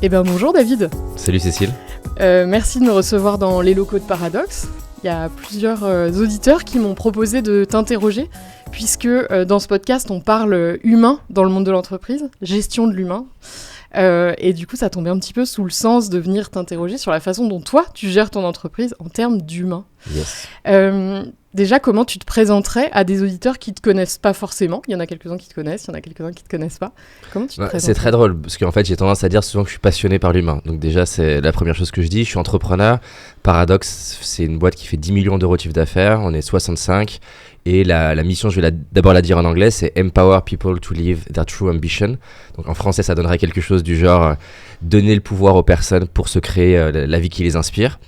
Eh bien bonjour David. Salut Cécile. Merci de me recevoir dans les locaux de Paradox. Il y a plusieurs auditeurs qui m'ont proposé de t'interroger, puisque dans ce podcast on parle humain dans le monde de l'entreprise, gestion de l'humain. Et du coup ça tombait un petit peu sous le sens de venir t'interroger sur la façon dont toi tu gères ton entreprise en termes d'humain. Yes. Déjà, comment tu te présenterais à des auditeurs qui ne te connaissent pas forcément? Il y en a quelques-uns qui te connaissent, il y en a quelques-uns qui ne te connaissent pas. Comment tu te présenterais? C'est très drôle, parce qu'en fait, j'ai tendance à dire souvent que je suis passionné par l'humain. Donc déjà, c'est la première chose que je dis. Je suis entrepreneur. Paradox, c'est une boîte qui fait 10 millions d'euros de chiffre d'affaires. On est 65. Et la mission, je vais d'abord la dire en anglais, c'est « Empower people to live their true ambition ». Donc en français, ça donnerait quelque chose du genre « Donner le pouvoir aux personnes pour se créer la vie qui les inspire ».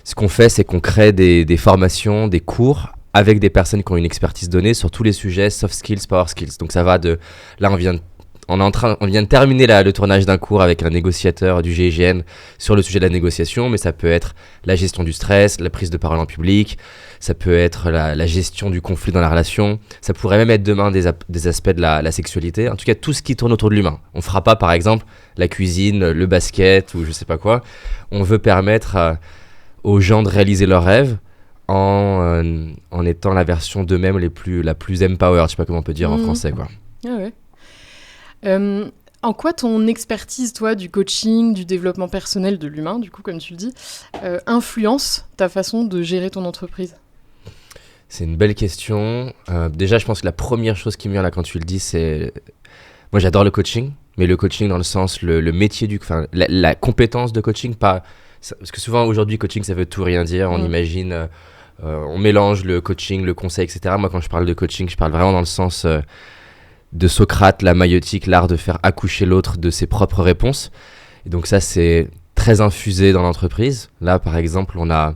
Ce qu'on fait, c'est qu'on crée des formations, des cours avec des personnes qui ont une expertise donnée sur tous les sujets soft skills, power skills. Donc ça va de... Là, on vient de terminer le tournage d'un cours avec un négociateur du GIGN sur le sujet de la négociation, mais ça peut être la gestion du stress, la prise de parole en public, ça peut être la gestion du conflit dans la relation, ça pourrait même être demain des aspects de la sexualité, en tout cas tout ce qui tourne autour de l'humain. On fera pas par exemple la cuisine, le basket ou je sais pas quoi. On veut permettre aux gens de réaliser leurs rêves en étant la version d'eux-mêmes la plus empowered, je sais pas comment on peut dire en français, quoi. Ah ouais. En quoi ton expertise, toi, du coaching, du développement personnel de l'humain, du coup, comme tu le dis, influence ta façon de gérer ton entreprise? C'est une belle question. Déjà, je pense que la première chose qui me vient là quand tu le dis, c'est... Moi, j'adore le coaching, mais le coaching dans le sens, le métier la compétence de coaching, pas... Parce que souvent, aujourd'hui, coaching, ça veut tout rien dire. On imagine... on mélange le coaching, le conseil, etc. Moi, quand je parle de coaching, je parle vraiment dans le sens de Socrate, la maïeutique, l'art de faire accoucher l'autre de ses propres réponses. Et donc ça, c'est très infusé dans l'entreprise. Là, par exemple, on a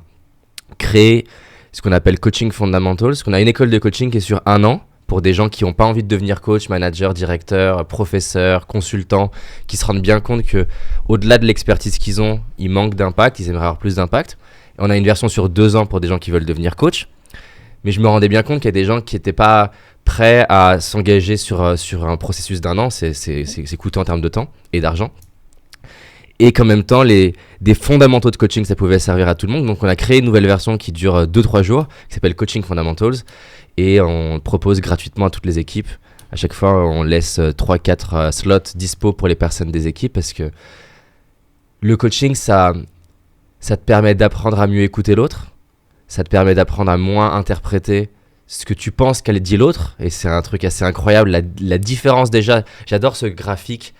créé ce qu'on appelle Coaching Fundamentals. On a une école de coaching qui est sur 1 an pour des gens qui n'ont pas envie de devenir coach, manager, directeur, professeur, consultant, qui se rendent bien compte qu'au-delà de l'expertise qu'ils ont, ils manquent d'impact, ils aimeraient avoir plus d'impact. Et on a une version sur 2 ans pour des gens qui veulent devenir coach. Mais je me rendais bien compte qu'il y a des gens qui n'étaient pas prêts à s'engager sur un processus d'1 an. C'est coûteux en termes de temps et d'argent. Et qu'en même temps, des fondamentaux de coaching, ça pouvait servir à tout le monde. Donc on a créé une nouvelle version qui dure 2-3 jours, qui s'appelle Coaching Fundamentals. Et on propose gratuitement à toutes les équipes. À chaque fois, on laisse 3-4 slots dispo pour les personnes des équipes, parce que le coaching, ça te permet d'apprendre à mieux écouter l'autre. Ça te permet d'apprendre à moins interpréter ce que tu penses qu'elle dit l'autre. Et c'est un truc assez incroyable. La différence déjà, j'adore ce graphique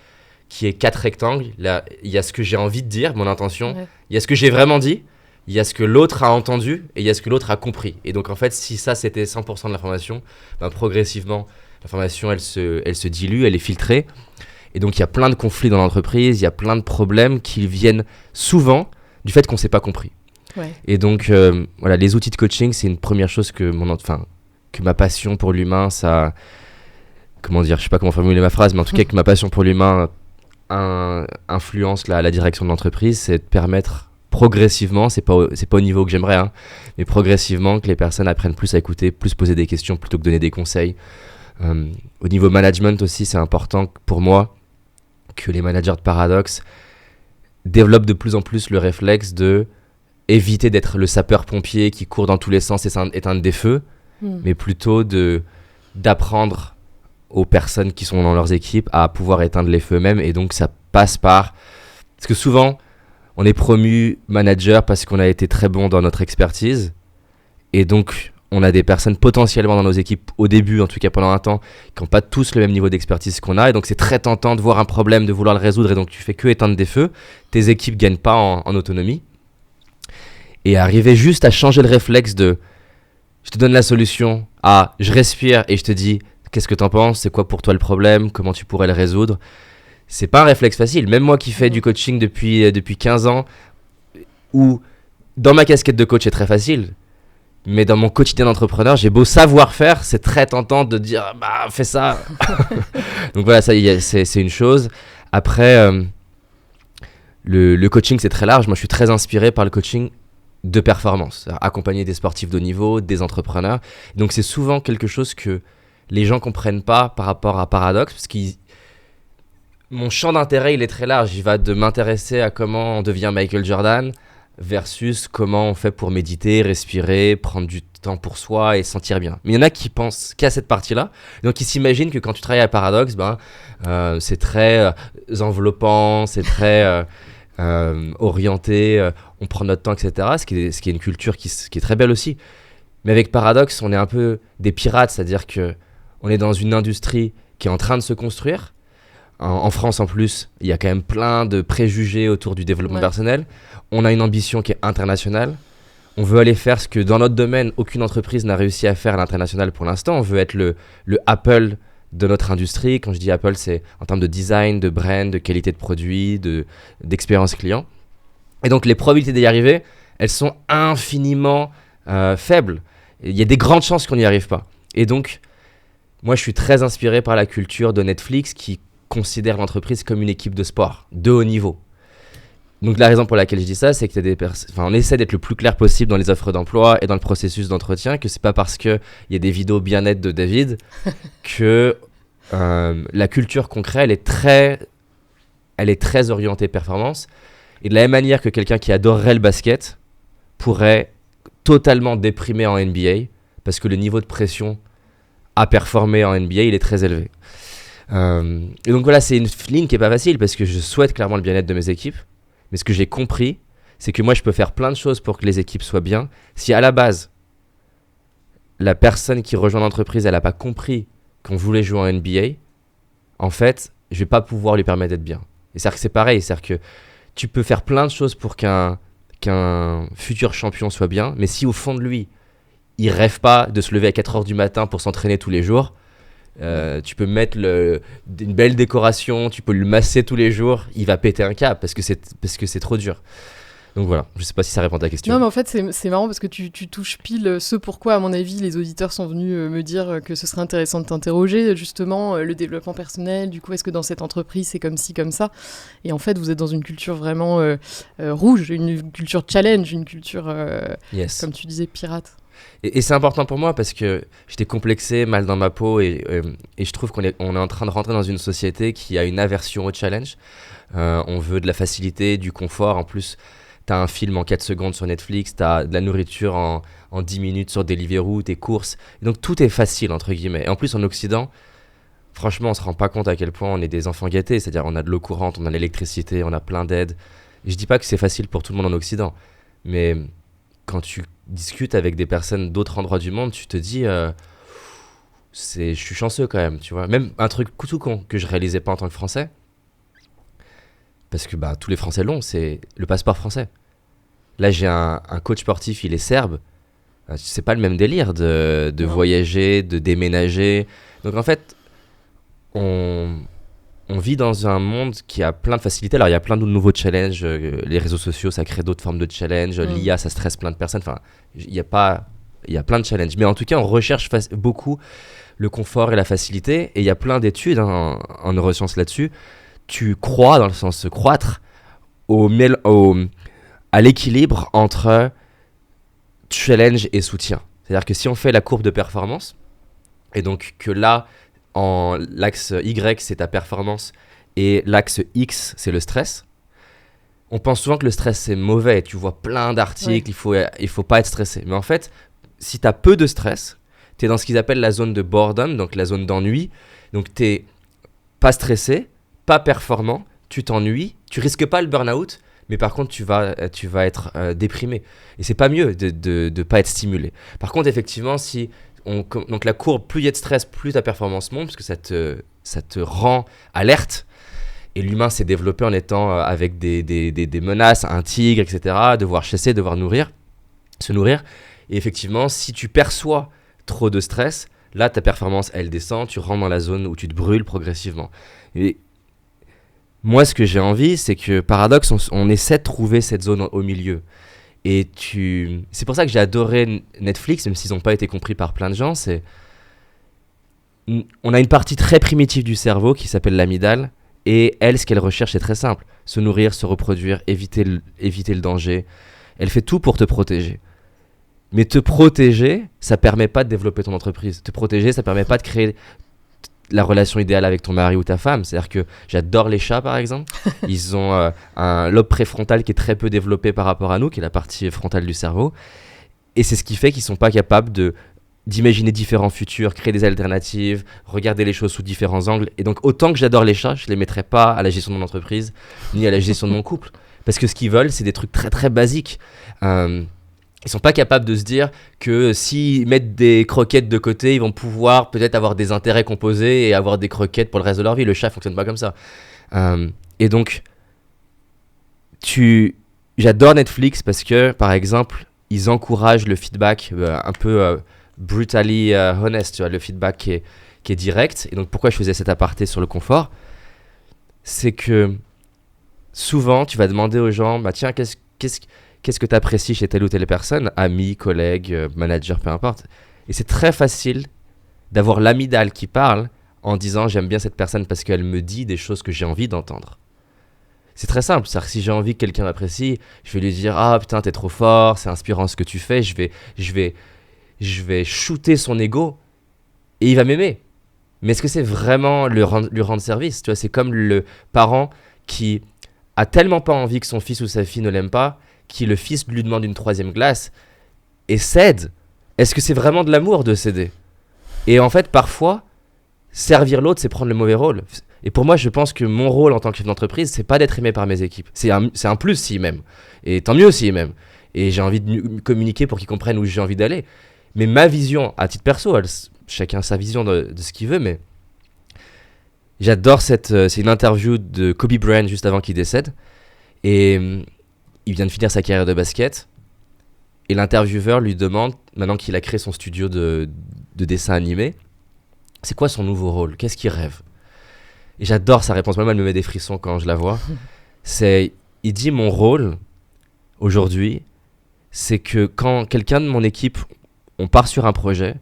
qui est 4 rectangles. Là, il y a ce que j'ai envie de dire, mon intention. Ouais. Il y a ce que j'ai vraiment dit. Il y a ce que l'autre a entendu et il y a ce que l'autre a compris. Et donc en fait, si ça c'était 100% de l'information, progressivement, l'information elle se dilue, elle est filtrée. Et donc il y a plein de conflits dans l'entreprise, il y a plein de problèmes qui viennent souvent du fait qu'on ne s'est pas compris. Ouais. Et donc voilà, les outils de coaching, c'est une première chose que ma passion pour l'humain, ça... Comment dire, je sais pas comment formuler ma phrase, mais en tout cas que ma passion pour l'humain influence la direction de l'entreprise, c'est de permettre progressivement, c'est pas au niveau que j'aimerais, mais progressivement que les personnes apprennent plus à écouter, plus poser des questions plutôt que donner des conseils. Au niveau management aussi, c'est important pour moi que les managers de Paradox développent de plus en plus le réflexe de éviter d'être le sapeur-pompier qui court dans tous les sens et éteindre des feux, mais plutôt d'apprendre aux personnes qui sont dans leurs équipes à pouvoir éteindre les feux eux-mêmes. Et donc ça passe par... Parce que souvent, on est promu manager parce qu'on a été très bon dans notre expertise. Et donc, on a des personnes potentiellement dans nos équipes, au début, en tout cas pendant un temps, qui n'ont pas tous le même niveau d'expertise qu'on a. Et donc, c'est très tentant de voir un problème, de vouloir le résoudre. Et donc, tu fais que éteindre des feux. Tes équipes ne gagnent pas en autonomie. Et arriver juste à changer le réflexe de je te donne la solution à je respire et je te dis qu'est-ce que t'en penses, c'est quoi pour toi le problème, comment tu pourrais le résoudre. C'est pas un réflexe facile. Même moi qui fais du coaching depuis 15 ans, où dans ma casquette de coach c'est très facile, mais dans mon quotidien d'entrepreneur, j'ai beau savoir faire, c'est très tentant de dire bah fais ça. Donc voilà, ça c'est une chose. Après, le coaching c'est très large. Moi je suis très inspiré par le coaching de performance, accompagner des sportifs de haut niveau, des entrepreneurs. Donc c'est souvent quelque chose que les gens comprennent pas par rapport à Paradox, parce qu'ils mon champ d'intérêt, il est très large. Il va de m'intéresser à comment on devient Michael Jordan versus comment on fait pour méditer, respirer, prendre du temps pour soi et se sentir bien. Mais il y en a qui pensent qu'à cette partie-là. Donc, ils s'imaginent que quand tu travailles à Paradox, c'est très enveloppant, c'est très orienté, on prend notre temps, etc. Ce qui est une culture qui est très belle aussi. Mais avec Paradox, on est un peu des pirates, c'est-à-dire qu'on est dans une industrie qui est en train de se construire. En France, en plus, il y a quand même plein de préjugés autour du développement personnel. On a une ambition qui est internationale. On veut aller faire ce que, dans notre domaine, aucune entreprise n'a réussi à faire à l'international pour l'instant. On veut être le Apple de notre industrie. Quand je dis Apple, c'est en termes de design, de brand, de qualité de produit, d'expérience client. Et donc, les probabilités d'y arriver, elles sont infiniment faibles. Il y a des grandes chances qu'on n'y arrive pas. Et donc, moi, je suis très inspiré par la culture de Netflix qui considère l'entreprise comme une équipe de sport de haut niveau. Donc la raison pour laquelle je dis ça, c'est que on essaie d'être le plus clair possible dans les offres d'emploi et dans le processus d'entretien, que c'est pas parce qu'il y a des vidéos bien-être de David que la culture concrète, elle est très orientée performance. Et de la même manière que quelqu'un qui adorerait le basket pourrait totalement déprimer en NBA parce que le niveau de pression à performer en NBA, il est très élevé. Et donc voilà, c'est une ligne qui est pas facile parce que je souhaite clairement le bien-être de mes équipes, mais ce que j'ai compris, c'est que moi je peux faire plein de choses pour que les équipes soient bien. Si à la base la personne qui rejoint l'entreprise, elle a pas compris qu'on voulait jouer en NBA, en fait, je vais pas pouvoir lui permettre d'être bien. Et c'est-à-dire que c'est pareil, c'est-à-dire que tu peux faire plein de choses pour qu'un futur champion soit bien, mais si au fond de lui, il rêve pas de se lever à 4h du matin pour s'entraîner tous les jours, tu peux mettre une belle décoration, tu peux le masser tous les jours, il va péter un câble parce que c'est trop dur. Donc voilà, je sais pas si ça répond à ta question. Non, mais en fait, c'est marrant parce que tu touches pile ce pourquoi, à mon avis, les auditeurs sont venus me dire que ce serait intéressant de t'interroger, justement, le développement personnel, du coup, est-ce que dans cette entreprise, c'est comme ci, comme ça ? Et en fait, vous êtes dans une culture vraiment rouge, une culture challenge, une culture, comme tu disais, pirate. Et c'est important pour moi parce que j'étais complexé, mal dans ma peau et je trouve qu'on est en train de rentrer dans une société qui a une aversion au challenge. On veut de la facilité, du confort. En plus, t'as un film en 4 secondes sur Netflix, t'as de la nourriture en 10 minutes sur Deliveroo, tes courses. Et donc tout est facile, entre guillemets. Et en plus, en Occident, franchement, on se rend pas compte à quel point on est des enfants gâtés. C'est-à-dire on a de l'eau courante, on a l'électricité, on a plein d'aides. Et je dis pas que c'est facile pour tout le monde en Occident, mais quand tu discutes avec des personnes d'autres endroits du monde, tu te dis je suis chanceux quand même, tu vois. Même un truc tout con que je réalisais pas en tant que Français, parce que tous les Français l'ont, c'est le passeport français. Là, j'ai un coach sportif, il est serbe. C'est pas le même délire de voyager, de déménager. Donc en fait, on vit dans un monde qui a plein de facilités. Alors, il y a plein de nouveaux challenges. Les réseaux sociaux, ça crée d'autres formes de challenges. L'IA, ça stresse plein de personnes. Enfin, il y a plein de challenges. Mais en tout cas, on recherche beaucoup le confort et la facilité. Et il y a plein d'études en neurosciences là-dessus. Tu crois, dans le sens croître, à l'équilibre entre challenge et soutien. C'est-à-dire que si on fait la courbe de performance, et donc que là, l'axe Y, c'est ta performance, et l'axe X, c'est le stress. On pense souvent que le stress, c'est mauvais. Tu vois plein d'articles, il faut pas être stressé. Mais en fait, si tu as peu de stress, tu es dans ce qu'ils appellent la zone de boredom, donc la zone d'ennui. Donc, tu n'es pas stressé, pas performant, tu t'ennuies, tu risques pas le burn-out, mais par contre, tu vas être déprimé. Et c'est pas mieux de pas être stimulé. Par contre, effectivement, donc la courbe, plus il y a de stress, plus ta performance monte, parce que ça te rend alerte. Et l'humain s'est développé en étant avec des menaces, un tigre, etc., devoir chasser, devoir se nourrir. Et effectivement, si tu perçois trop de stress, là, ta performance, elle descend, tu rentres dans la zone où tu te brûles progressivement. Et moi, ce que j'ai envie, c'est que Paradox, on essaie de trouver cette zone au milieu. Et c'est pour ça que j'ai adoré Netflix, même s'ils n'ont pas été compris par plein de gens. On a une partie très primitive du cerveau qui s'appelle l'amygdale. Et elle, ce qu'elle recherche, c'est très simple. Se nourrir, se reproduire, éviter le danger. Elle fait tout pour te protéger. Mais te protéger, ça ne permet pas de développer ton entreprise. Te protéger, ça ne permet pas de créer la relation idéale avec ton mari ou ta femme. C'est-à-dire que j'adore les chats, par exemple. Ils ont un lobe préfrontal qui est très peu développé par rapport à nous, qui est la partie frontale du cerveau. Et c'est ce qui fait qu'ils ne sont pas capables d'imaginer différents futurs, créer des alternatives, regarder les choses sous différents angles. Et donc, autant que j'adore les chats, je ne les mettrai pas à la gestion de mon entreprise, ni à la gestion de mon couple. Parce que ce qu'ils veulent, c'est des trucs très, très basiques. Ils sont pas capables de se dire que s'ils mettent des croquettes de côté, ils vont pouvoir peut-être avoir des intérêts composés et avoir des croquettes pour le reste de leur vie. Le chat fonctionne pas comme ça. Et donc, j'adore Netflix parce que, par exemple, ils encouragent le feedback un peu brutally honest, tu vois, le feedback qui est direct. Et donc, pourquoi je faisais cet aparté sur le confort ? C'est que souvent, tu vas demander aux gens, bah tiens, qu'est-ce que tu apprécies chez telle ou telle personne, ami, collègue, manager, peu importe. Et c'est très facile d'avoir l'amygdale qui parle en disant j'aime bien cette personne parce qu'elle me dit des choses que j'ai envie d'entendre. C'est très simple, c'est-à-dire que si j'ai envie que quelqu'un m'apprécie, je vais lui dire ah putain t'es trop fort, c'est inspirant ce que tu fais, je vais shooter son ego et il va m'aimer. Mais est-ce que c'est vraiment lui rendre service ? Tu vois, c'est comme le parent qui a tellement pas envie que son fils ou sa fille ne l'aime pas, qui le fils lui demande une 3e glace et cède. Est-ce que c'est vraiment de l'amour de céder ? Et en fait, parfois, servir l'autre, c'est prendre le mauvais rôle. Et pour moi, je pense que mon rôle en tant que chef d'entreprise, c'est pas d'être aimé par mes équipes. C'est un plus s'ils m'aiment. Et tant mieux s'ils m'aiment. Et j'ai envie de communiquer pour qu'ils comprennent où j'ai envie d'aller. Mais ma vision, à titre perso, chacun a sa vision de ce qu'il veut, mais j'adore c'est une interview de Kobe Bryant juste avant qu'il décède. Et il vient de finir sa carrière de basket. Et l'intervieweur lui demande, maintenant qu'il a créé son studio de dessin animé, c'est quoi son nouveau rôle ? Qu'est-ce qu'il rêve ? Et j'adore sa réponse. Même elle me met des frissons quand je la vois. Il dit mon rôle aujourd'hui, c'est que quand quelqu'un de mon équipe, on part sur un projet,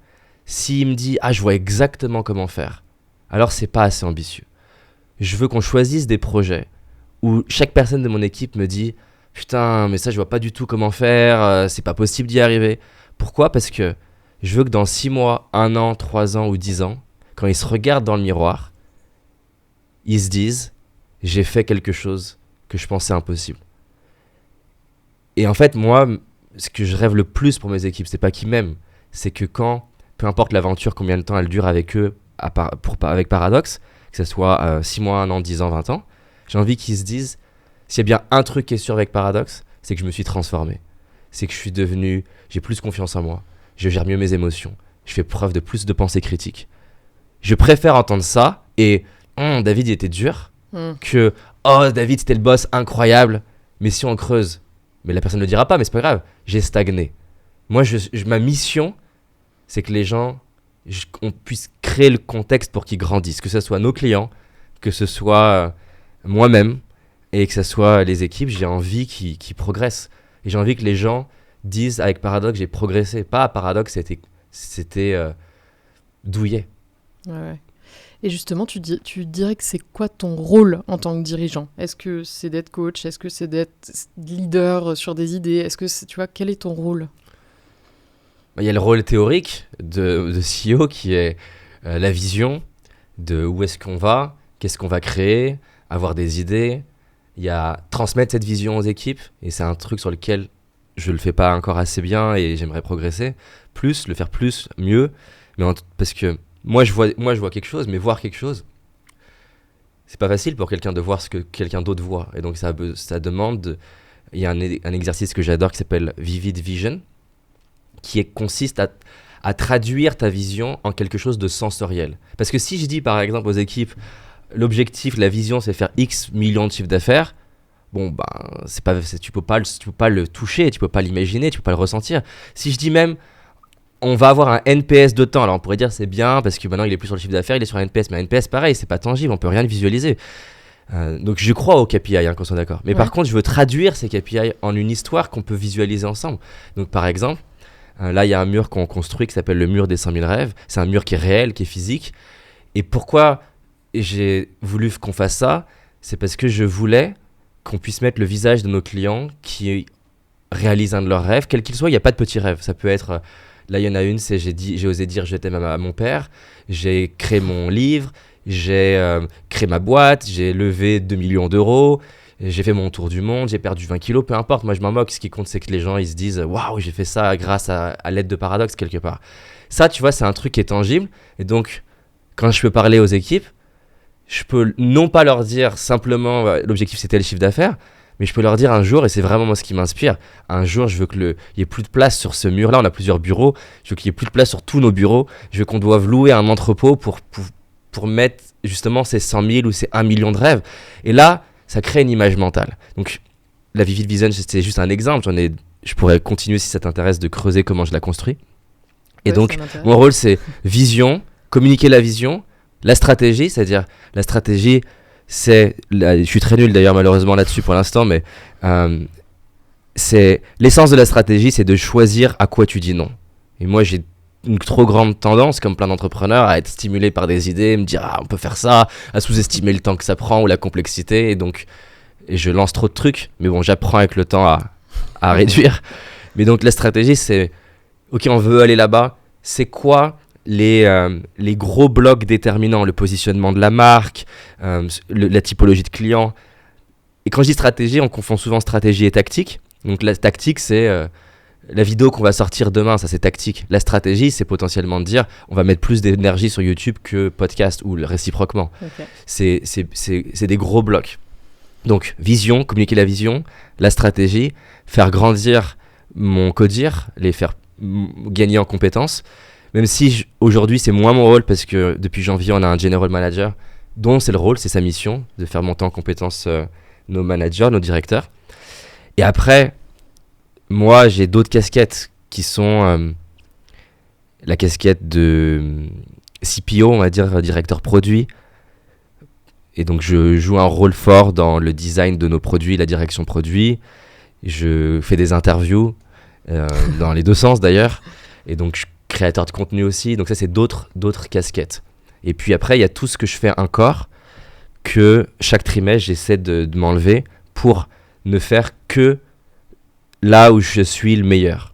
s'il me dit je vois exactement comment faire, alors c'est pas assez ambitieux. Je veux qu'on choisisse des projets où chaque personne de mon équipe me dit putain mais ça je vois pas du tout comment faire, c'est pas possible d'y arriver. Pourquoi ? Parce que je veux que dans 6 mois, 1 an, 3 ans ou 10 ans, quand ils se regardent dans le miroir, ils se disent j'ai fait quelque chose que je pensais impossible. Et en fait moi, ce que je rêve le plus pour mes équipes, c'est pas qu'ils m'aiment, c'est que quand, peu importe l'aventure, combien de temps elle dure avec eux, avec Paradox, que ce soit 6 mois, 1 an, 10 ans, 20 ans, j'ai envie qu'ils se disent s'il y a bien un truc qui est sûr avec Paradox, c'est que je me suis transformé. C'est que j'ai plus confiance en moi, je gère mieux mes émotions, je fais preuve de plus de pensée critique. Je préfère entendre ça et David il était dur que David c'était le boss incroyable, mais si on creuse, mais la personne ne le dira pas, mais c'est pas grave, j'ai stagné. Moi ma mission c'est que les gens, on puisse créer le contexte pour qu'ils grandissent, que ce soit nos clients, que ce soit moi-même et que ce soit les équipes. J'ai envie qu'ils progressent et j'ai envie que les gens disent avec Paradox j'ai progressé, pas à Paradox c'était douillet. Ouais. Et justement, tu dirais que c'est quoi ton rôle en tant que dirigeant ? Est-ce que c'est d'être coach ? Est-ce que c'est d'être leader sur des idées ? Est-ce que tu vois, quel est ton rôle ? Il y a le rôle théorique de CEO qui est la vision de où est-ce qu'on va, qu'est-ce qu'on va créer, avoir des idées. Il y a transmettre cette vision aux équipes et c'est un truc sur lequel je le fais pas encore assez bien et j'aimerais progresser plus, le faire plus, mieux. Mais parce que moi je vois quelque chose, mais voir quelque chose, c'est pas facile pour quelqu'un de voir ce que quelqu'un d'autre voit. Et donc ça demande. Il y a un exercice que j'adore qui s'appelle Vivid Vision, qui consiste à traduire ta vision en quelque chose de sensoriel. Parce que si je dis par exemple aux équipes, l'objectif, la vision, c'est faire X millions de chiffres d'affaires, tu peux pas le toucher, tu peux pas l'imaginer, tu peux pas le ressentir. Si je dis même, on va avoir un NPS de temps, alors on pourrait dire c'est bien parce que maintenant il est plus sur le chiffre d'affaires, il est sur un NPS, mais un NPS pareil, c'est pas tangible, on peut rien le visualiser. Donc je crois aux KPI, qu'on soit d'accord. Mais par contre, je veux traduire ces KPI en une histoire qu'on peut visualiser ensemble. Donc par exemple, là il y a un mur qu'on construit qui s'appelle le mur des 100 000 rêves. C'est un mur qui est réel, qui est physique. Et pourquoi j'ai voulu qu'on fasse ça ? C'est parce que je voulais qu'on puisse mettre le visage de nos clients qui réalisent un de leurs rêves, quel qu'il soit. Il n'y a pas de petit rêve. Ça peut être Là, il y en a une, c'est j'ai osé dire je t'aime à mon père. J'ai créé mon livre. J'ai créé ma boîte. J'ai levé 2 millions d'euros. J'ai fait mon tour du monde. J'ai perdu 20 kilos. Peu importe, moi je m'en moque. Ce qui compte, c'est que les gens ils se disent waouh, j'ai fait ça grâce à l'aide de Paradox quelque part. Ça, tu vois, c'est un truc qui est tangible. Et donc, quand je peux parler aux équipes, je peux non pas leur dire simplement l'objectif c'était le chiffre d'affaires, mais je peux leur dire un jour, et c'est vraiment moi ce qui m'inspire, un jour je veux qu'il y ait plus de place sur ce mur-là, on a plusieurs bureaux, je veux qu'il y ait plus de place sur tous nos bureaux, je veux qu'on doive louer un entrepôt pour mettre justement ces 100 000 ou ces 1 million de rêves. Et là, ça crée une image mentale. Donc la Vivid Vision, c'était juste un exemple, je pourrais continuer si ça t'intéresse de creuser comment je la construis. Et Ouais, donc mon rôle c'est vision, communiquer la vision, la stratégie, c'est-à-dire la stratégie, je suis très nul d'ailleurs malheureusement là-dessus pour l'instant, mais c'est l'essence de la stratégie, c'est de choisir à quoi tu dis non. Et moi j'ai une trop grande tendance, comme plein d'entrepreneurs, à être stimulé par des idées, me dire on peut faire ça, à sous-estimer le temps que ça prend ou la complexité, et je lance trop de trucs, mais bon j'apprends avec le temps à réduire. Mais donc la stratégie c'est ok, on veut aller là-bas, c'est quoi les gros blocs déterminants, le positionnement de la marque, la typologie de clients. Et quand je dis stratégie, on confond souvent stratégie et tactique. Donc la tactique, c'est la vidéo qu'on va sortir demain, ça c'est tactique. La stratégie, c'est potentiellement de dire on va mettre plus d'énergie sur YouTube que podcast ou réciproquement. Okay. C'est des gros blocs. Donc vision, communiquer la vision, la stratégie, faire grandir mon codir, les faire gagner en compétences, même si aujourd'hui c'est moins mon rôle parce que depuis janvier on a un general manager dont c'est le rôle, c'est sa mission de faire monter en compétences nos managers, nos directeurs. Et après moi j'ai d'autres casquettes qui sont la casquette de CPO, on va dire directeur produit, et donc je joue un rôle fort dans le design de nos produits, la direction produit. Je fais des interviews dans les deux sens d'ailleurs, et donc je suis créateur de contenu aussi, donc ça c'est d'autres casquettes. Et puis après il y a tout ce que je fais encore, que chaque trimestre j'essaie de m'enlever pour ne faire que là où je suis le meilleur,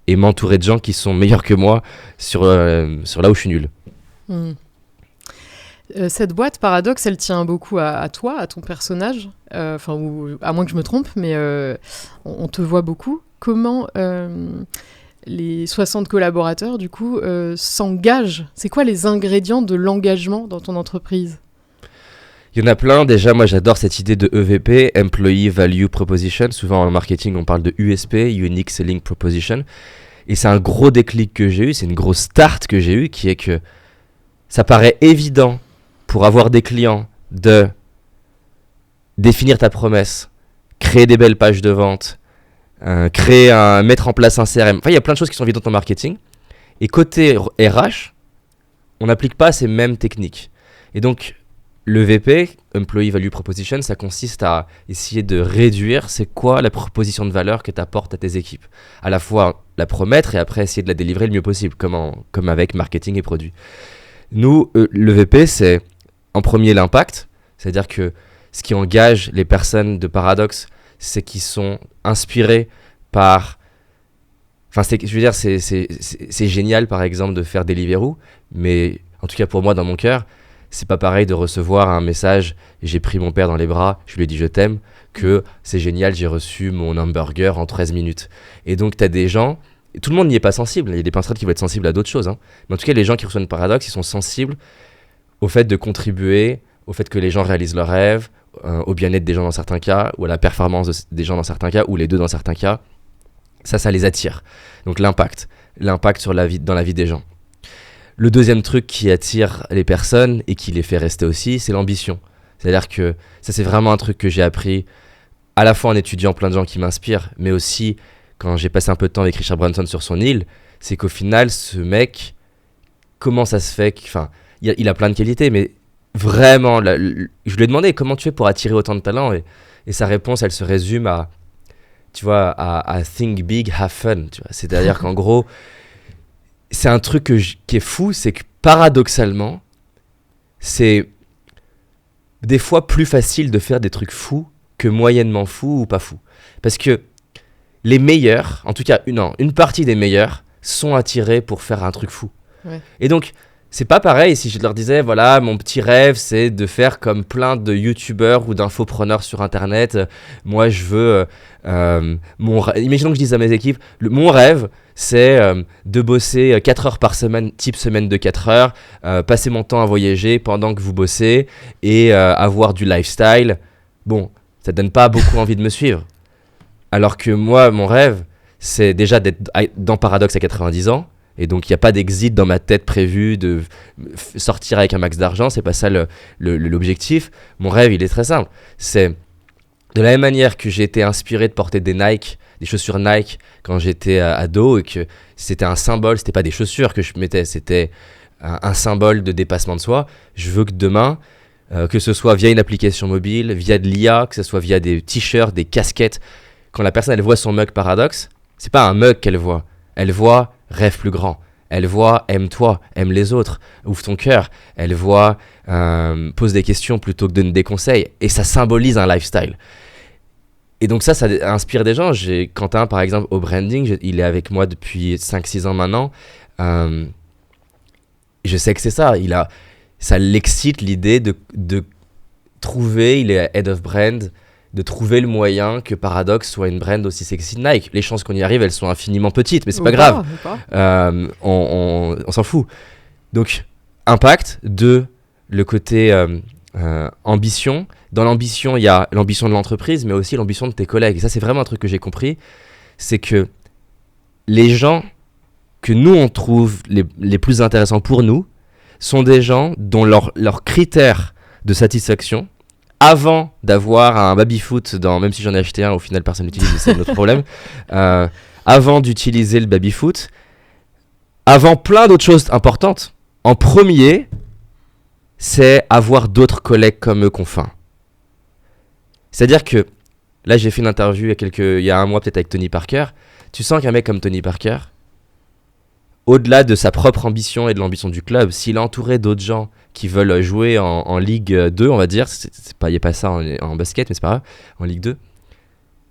et m'entourer de gens qui sont meilleurs que moi sur là où je suis nul. Cette boîte, Paradox, elle tient beaucoup à toi, à ton personnage, ou à moins que je me trompe, mais on te voit beaucoup. Comment les 60 collaborateurs, du coup, s'engagent ? C'est quoi les ingrédients de l'engagement dans ton entreprise ? Il y en a plein. Déjà, moi, j'adore cette idée de EVP, Employee Value Proposition. Souvent, en marketing, on parle de USP, Unique Selling Proposition. Et c'est un gros déclic que j'ai eu, c'est une grosse start que j'ai eu, qui est que ça paraît évident pour avoir des clients de définir ta promesse, créer des belles pages de vente, mettre en place un CRM. Enfin, il y a plein de choses qui sont évidentes en marketing. Et côté RH, on n'applique pas ces mêmes techniques. Et donc, le VP, Employee Value Proposition, ça consiste à essayer de réduire c'est quoi la proposition de valeur que tu apportes à tes équipes. À la fois la promettre et après essayer de la délivrer le mieux possible, comme avec marketing et produit. Nous, le VP, c'est en premier l'impact, c'est-à-dire que ce qui engage les personnes de Paradox, c'est qu'ils sont inspirés par... Enfin, je veux dire, c'est génial, par exemple, de faire Deliveroo, mais en tout cas pour moi, dans mon cœur, c'est pas pareil de recevoir un message « j'ai pris mon père dans les bras, je lui ai dit je t'aime » que « c'est génial, j'ai reçu mon hamburger en 13 minutes ». Et donc, t'as des gens... Et tout le monde n'y est pas sensible, il y a des personnes qui vont être sensibles à d'autres choses, hein. Mais en tout cas, les gens qui reçoivent Paradox, ils sont sensibles au fait de contribuer, au fait que les gens réalisent leurs rêves, au bien-être des gens dans certains cas, ou à la performance des gens dans certains cas, ou les deux dans certains cas. Ça les attire. Donc l'impact dans la vie des gens. Le deuxième truc qui attire les personnes et qui les fait rester aussi, c'est l'ambition. C'est-à-dire que ça, c'est vraiment un truc que j'ai appris à la fois en étudiant plein de gens qui m'inspirent, mais aussi quand j'ai passé un peu de temps avec Richard Branson sur son île, c'est qu'au final, ce mec, comment ça se fait il a plein de qualités, mais vraiment, je lui ai demandé comment tu fais pour attirer autant de talent, et sa réponse, elle se résume à think big, have fun. Tu vois. C'est-à-dire qu'en gros, c'est un truc qui est fou, c'est que paradoxalement, c'est des fois plus facile de faire des trucs fous que moyennement fous ou pas fous. Parce que les meilleurs, en tout cas une partie des meilleurs, sont attirés pour faire un truc fou. Ouais. Et donc, c'est pas pareil si je leur disais, voilà, mon petit rêve, c'est de faire comme plein de youtubeurs ou d'infopreneurs sur Internet. Moi, je veux... imaginons que je dise à mes équipes, mon rêve, c'est de bosser 4 heures par semaine, type semaine de 4 heures, passer mon temps à voyager pendant que vous bossez et avoir du lifestyle. Bon, ça donne pas beaucoup envie de me suivre. Alors que moi, mon rêve, c'est déjà d'être dans Paradox à 90 ans. Et donc, il n'y a pas d'exit dans ma tête prévu de sortir avec un max d'argent. C'est pas ça l'objectif. Mon rêve, il est très simple. C'est de la même manière que j'ai été inspiré de porter des chaussures Nike quand j'étais ado et que c'était un symbole. C'était pas des chaussures que je mettais, c'était un symbole de dépassement de soi. Je veux que demain, que ce soit via une application mobile, via de l'IA, que ce soit via des t-shirts, des casquettes, quand la personne elle voit son mug Paradox, c'est pas un mug qu'elle voit. Elle voit rêve plus grand. Elle voit aime-toi, aime les autres, ouvre ton cœur. Elle voit pose des questions plutôt que donne des conseils. Et ça symbolise un lifestyle. Et donc ça inspire des gens. J'ai Quentin, par exemple, au branding, il est avec moi depuis 5-6 ans maintenant. Je sais que c'est ça. Ça l'excite l'idée de trouver, il est head of brand, de trouver le moyen que Paradox soit une brand aussi sexy de Nike. Les chances qu'on y arrive, elles sont infiniment petites, mais c'est pas grave. On s'en fout. Donc, impact, 2, le côté ambition. Dans l'ambition, il y a l'ambition de l'entreprise, mais aussi l'ambition de tes collègues. Et ça, c'est vraiment un truc que j'ai compris. C'est que les gens que nous, on trouve les plus intéressants pour nous sont des gens dont leurs critères de satisfaction, avant d'avoir un baby-foot, même si j'en ai acheté un, au final personne n'utilise, c'est notre problème, avant d'utiliser le baby-foot, avant plein d'autres choses importantes, en premier, c'est avoir d'autres collègues comme eux qu'on faim. C'est-à-dire que, là j'ai fait une interview il y a un mois peut-être avec Tony Parker, tu sens qu'un mec comme Tony Parker, au-delà de sa propre ambition et de l'ambition du club, s'il est entouré d'autres gens qui veulent jouer en Ligue 2, on va dire, il n'y a pas ça en basket, mais c'est pas grave, en Ligue 2,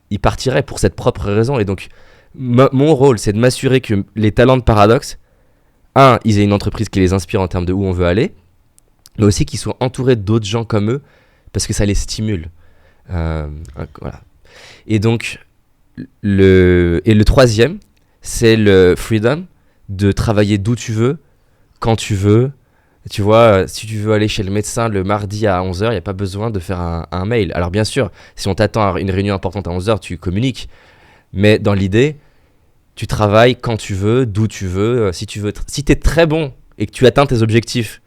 il partirait pour cette propre raison. Et donc, mon rôle, c'est de m'assurer que les talents de Paradox, ils aient une entreprise qui les inspire en termes de où on veut aller, mais aussi qu'ils soient entourés d'autres gens comme eux, parce que ça les stimule. Voilà. Et donc, le troisième, c'est le freedom, de travailler d'où tu veux, quand tu veux. Tu vois, si tu veux aller chez le médecin le mardi à 11h, il n'y a pas besoin de faire un mail. Alors bien sûr, si on t'attend à une réunion importante à 11h, tu communiques. Mais dans l'idée, tu travailles quand tu veux, d'où tu veux. Si tu es très bon et que tu atteins tes objectifs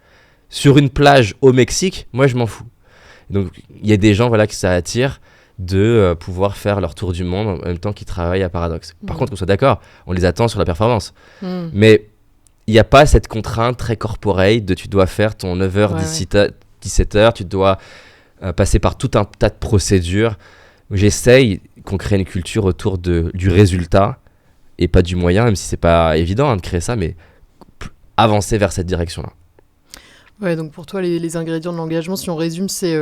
sur une plage au Mexique, moi je m'en fous. Donc il y a des gens qui ça attire de pouvoir faire leur tour du monde en même temps qu'ils travaillent à Paradox. Par contre, qu'on soit d'accord, on les attend sur la performance. Mais il n'y a pas cette contrainte très corporate de tu dois faire ton 9h, 17h, tu dois passer par tout un tas de procédures. J'essaye qu'on crée une culture autour du résultat et pas du moyen, même si c'est pas évident de créer ça, mais avancer vers cette direction-là. Ouais, donc pour toi, les ingrédients de l'engagement, si on résume, c'est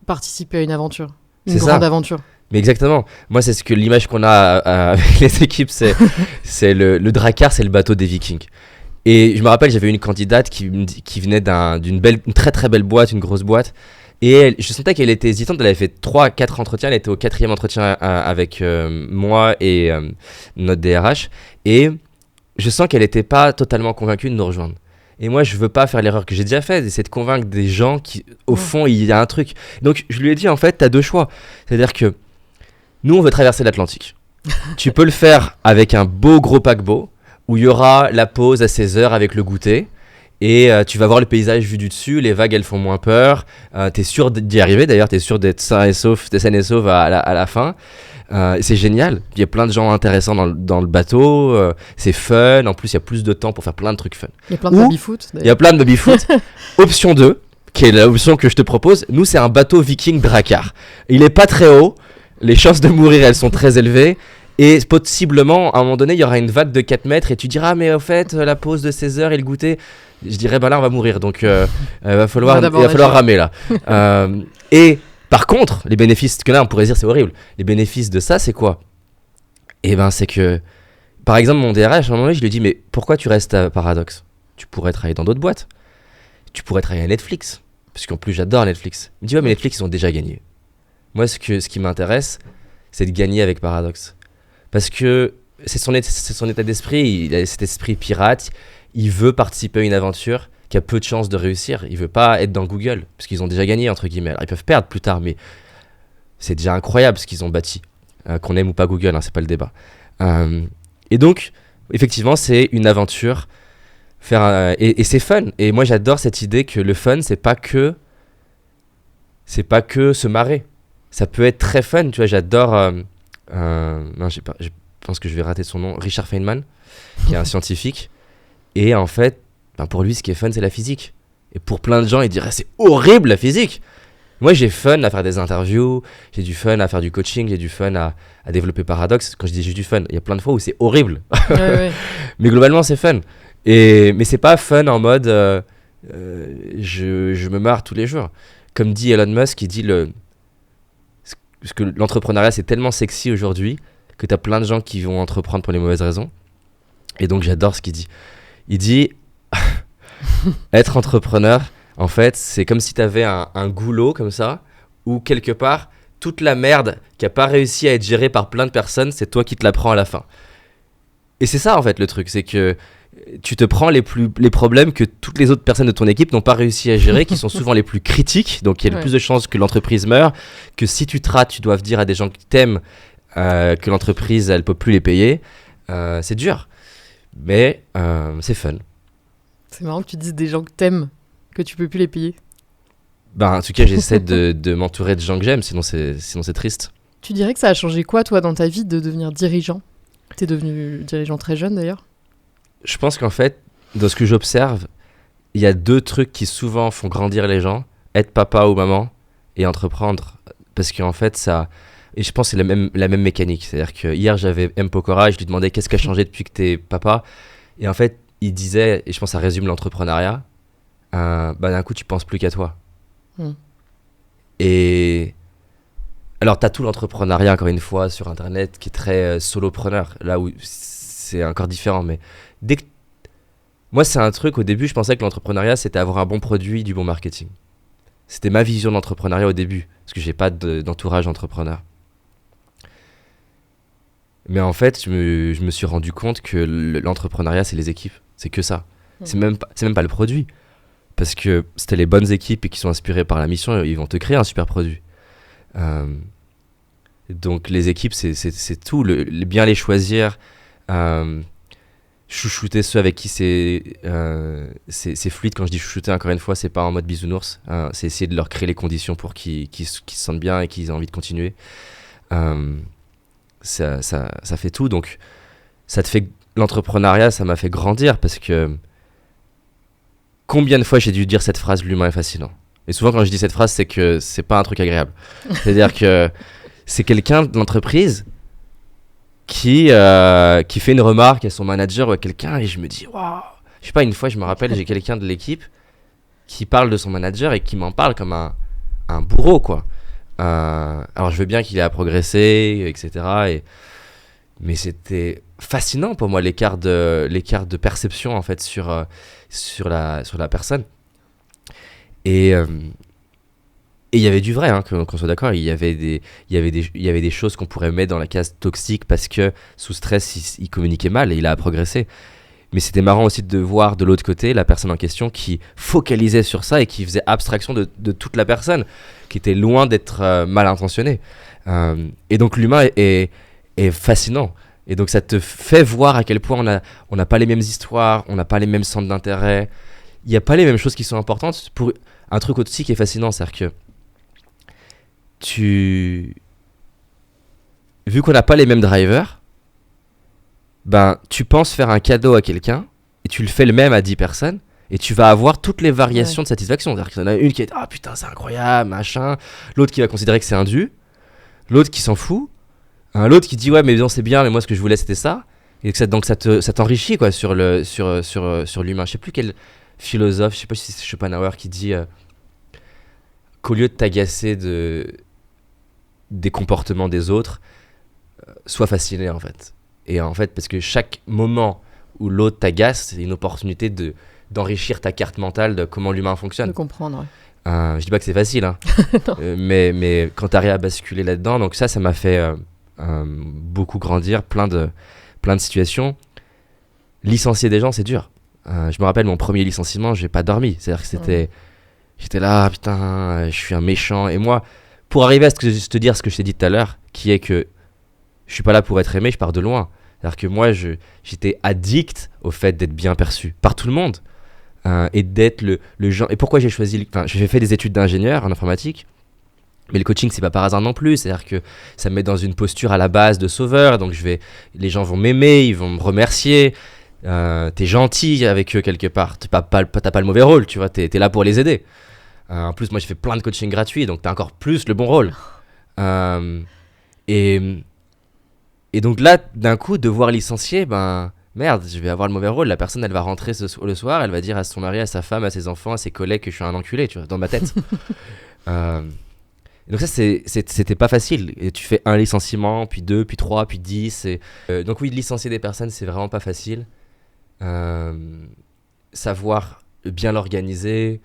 participer à une aventure. Une c'est grande ça. aventure. Mais exactement. Moi, c'est l'image qu'on a avec les équipes, c'est le Drakkar, c'est le bateau des Vikings. Et je me rappelle, j'avais une candidate qui venait d'une très très belle boîte, une grosse boîte. Et je sentais qu'elle était hésitante. Elle avait fait 3-4 entretiens. Elle était au 4e entretien avec moi et notre DRH. Et je sens qu'elle n'était pas totalement convaincue de nous rejoindre. Et moi, je veux pas faire l'erreur que j'ai déjà faite, c'est de convaincre des gens qui, au fond, il y a un truc. Donc, je lui ai dit, en fait, tu as 2 choix. C'est-à-dire que nous, on veut traverser l'Atlantique. Tu peux le faire avec un beau gros paquebot, où il y aura la pause à 16h avec le goûter, et tu vas voir le paysage vu du dessus, les vagues, elles font moins peur. Tu es sûr d'y arriver, d'ailleurs, tu es sûr d'être sain et sauf à la fin. C'est génial, il y a plein de gens intéressants dans le bateau, c'est fun, en plus il y a plus de temps pour faire plein de trucs fun. Il y a plein de baby-foot. Il y a plein de baby-foot. Option 2, qui est l'option que je te propose, nous c'est un bateau viking Drakkar. Il est pas très haut, les chances de mourir elles sont très élevées, et possiblement à un moment donné il y aura une vague de 4 mètres et tu diras mais au fait la pause de 16 heures et le goûter, je dirais là on va mourir, donc il va falloir ramer là. Et par contre, les bénéfices que là, on pourrait dire c'est horrible. Les bénéfices de ça, c'est quoi ? Eh ben, c'est que Par exemple, mon DRH, à un moment donné, je lui dis, mais pourquoi tu restes à Paradox? Tu pourrais travailler dans d'autres boîtes. Tu pourrais travailler à Netflix. Parce qu'en plus, j'adore Netflix. Il me dit, ouais, mais Netflix, ils ont déjà gagné. Moi, ce qui m'intéresse, c'est de gagner avec Paradox. Parce que c'est son état d'esprit, il a cet esprit pirate. Il veut participer à une aventure qui a peu de chances de réussir. Il veut pas être dans Google, parce qu'ils ont déjà gagné, entre guillemets. Alors, ils peuvent perdre plus tard, mais c'est déjà incroyable ce qu'ils ont bâti. Qu'on aime ou pas Google, hein, c'est pas le débat. Et donc, effectivement, c'est une aventure. Et c'est fun. Et moi, j'adore cette idée que le fun, c'est pas que se marrer. Ça peut être très fun. Tu vois, j'adore. Non, je pense que je vais rater son nom. Richard Feynman, qui est un scientifique. Et en fait, pour lui, ce qui est fun, c'est la physique. Et pour plein de gens, ils diraient c'est horrible la physique. Moi, j'ai fun à faire des interviews, j'ai du fun à faire du coaching, j'ai du fun à développer Paradox. Quand je dis j'ai du fun, il y a plein de fois où c'est horrible. Ouais. Mais globalement, c'est fun. Mais c'est pas fun en mode je me marre tous les jours. Comme dit Elon Musk, il dit que l'entrepreneuriat, c'est tellement sexy aujourd'hui que t'as plein de gens qui vont entreprendre pour les mauvaises raisons. Et donc, j'adore ce qu'il dit. Il dit être entrepreneur, en fait, c'est comme si tu avais un goulot comme ça, où quelque part, toute la merde qui n'a pas réussi à être gérée par plein de personnes, c'est toi qui te la prends à la fin. Et c'est ça, en fait, le truc. C'est que tu te prends les problèmes que toutes les autres personnes de ton équipe n'ont pas réussi à gérer, qui sont souvent les plus critiques. Donc, il y a le plus de chances que l'entreprise meure, que si tu te rates, tu dois dire à des gens qui t'aiment que l'entreprise, elle ne peut plus les payer. C'est dur. Mais c'est fun. C'est marrant que tu dises des gens que t'aimes, que tu peux plus les payer. En tout cas, j'essaie de m'entourer de gens que j'aime, sinon c'est triste. Tu dirais que ça a changé quoi, toi, dans ta vie de devenir dirigeant? T'es devenu dirigeant très jeune, d'ailleurs. Je pense qu'en fait, dans ce que j'observe, il y a 2 trucs qui souvent font grandir les gens. Être papa ou maman et entreprendre. Parce qu'en fait, ça... Et je pense que c'est la même mécanique. C'est-à-dire que hier, j'avais M. Pokora et je lui demandais qu'est-ce qui a changé depuis que t'es papa. Et en fait, il disait, et je pense que ça résume l'entrepreneuriat, d'un coup, tu penses plus qu'à toi. Et alors, tu as tout l'entrepreneuriat, encore une fois, sur Internet, qui est très solopreneur, là où c'est encore différent. Mais moi, c'est un truc, au début, je pensais que l'entrepreneuriat, c'était avoir un bon produit, du bon marketing. C'était ma vision de l'entrepreneuriat au début, parce que j'ai pas d'entourage entrepreneur. Mais en fait, je me suis rendu compte que l'entrepreneuriat, c'est les équipes. C'est que ça. C'est même pas le produit. Parce que c'était les bonnes équipes et qui sont inspirées par la mission, ils vont te créer un super produit. Donc les équipes, c'est tout. Bien les choisir, chouchouter ceux avec qui c'est fluide. Quand je dis chouchouter, encore une fois, c'est pas en mode bisounours. C'est essayer de leur créer les conditions pour qu'ils se sentent bien et qu'ils aient envie de continuer. Ça fait tout. Donc ça te fait... L'entrepreneuriat, ça m'a fait grandir parce que combien de fois j'ai dû dire cette phrase, l'humain est fascinant. Et souvent quand je dis cette phrase, c'est que c'est pas un truc agréable. C'est-à-dire que c'est quelqu'un de l'entreprise qui fait une remarque à son manager ou à quelqu'un et je me dis waouh. Je sais pas, une fois je me rappelle, j'ai quelqu'un de l'équipe qui parle de son manager et qui m'en parle comme un bourreau quoi. Alors je veux bien qu'il ait à progresser, etc. Mais c'était fascinant pour moi l'écart de perception en fait sur la personne. Et il y avait du vrai, qu'on soit d'accord. Il y avait des choses qu'on pourrait mettre dans la case toxique parce que sous stress il communiquait mal et il a progressé. Mais c'était marrant aussi de voir de l'autre côté la personne en question qui focalisait sur ça et qui faisait abstraction de toute la personne, qui était loin d'être mal intentionnée. Et donc l'humain est fascinant. Et donc ça te fait voir à quel point on n'a pas les mêmes histoires, on n'a pas les mêmes centres d'intérêt, il n'y a pas les mêmes choses qui sont importantes. Pour un truc aussi qui est fascinant, c'est-à-dire que vu qu'on n'a pas les mêmes drivers, tu penses faire un cadeau à quelqu'un et tu le fais le même à 10 personnes et tu vas avoir toutes les variations de satisfaction. C'est-à-dire qu'il y en a une qui est « Ah putain, c'est incroyable, machin », l'autre qui va considérer que c'est un dû, l'autre qui s'en fout, l'autre qui dit ouais mais non c'est bien mais moi ce que je voulais c'était ça, et que donc ça t'enrichit quoi sur l'humain. Je sais plus quel philosophe, je sais pas si c'est Schopenhauer qui dit qu'au lieu de t'agacer des comportements des autres, sois fasciné en fait. Et en fait, parce que chaque moment où l'autre t'agace, c'est une opportunité d'enrichir ta carte mentale de comment l'humain fonctionne. De comprendre, ouais. Je dis pas que c'est facile, hein. Mais quand tu arrives à basculer là-dedans, donc ça m'a fait beaucoup grandir, plein de situations. Licencier des gens, c'est dur. Je me rappelle mon premier licenciement, j'ai pas dormi. C'est-à-dire que j'étais là, putain, je suis un méchant. Et moi, pour arriver à te dire ce que je t'ai dit tout à l'heure, qui est que je suis pas là pour être aimé, je pars de loin. C'est-à-dire que moi, j'étais addict au fait d'être bien perçu par tout le monde. Et d'être le genre. Et pourquoi j'ai fait des études d'ingénieur en informatique, mais le coaching c'est pas par hasard non plus. C'est-à-dire que ça me met dans une posture à la base de sauveur. Donc les gens vont m'aimer, ils vont me remercier. T'es gentil avec eux quelque part. T'as pas le mauvais rôle, tu vois. T'es là pour les aider. En plus, moi j'ai fait plein de coaching gratuits, donc t'as encore plus le bon rôle. Et donc là, d'un coup, devoir licencier, merde, je vais avoir le mauvais rôle. La personne, elle va rentrer le soir, elle va dire à son mari, à sa femme, à ses enfants, à ses collègues que je suis un enculé, tu vois, dans ma tête. Donc ça, c'était pas facile. Et tu fais un licenciement, puis 2, puis 3, puis 10. Donc oui, licencier des personnes, c'est vraiment pas facile. Savoir bien l'organiser.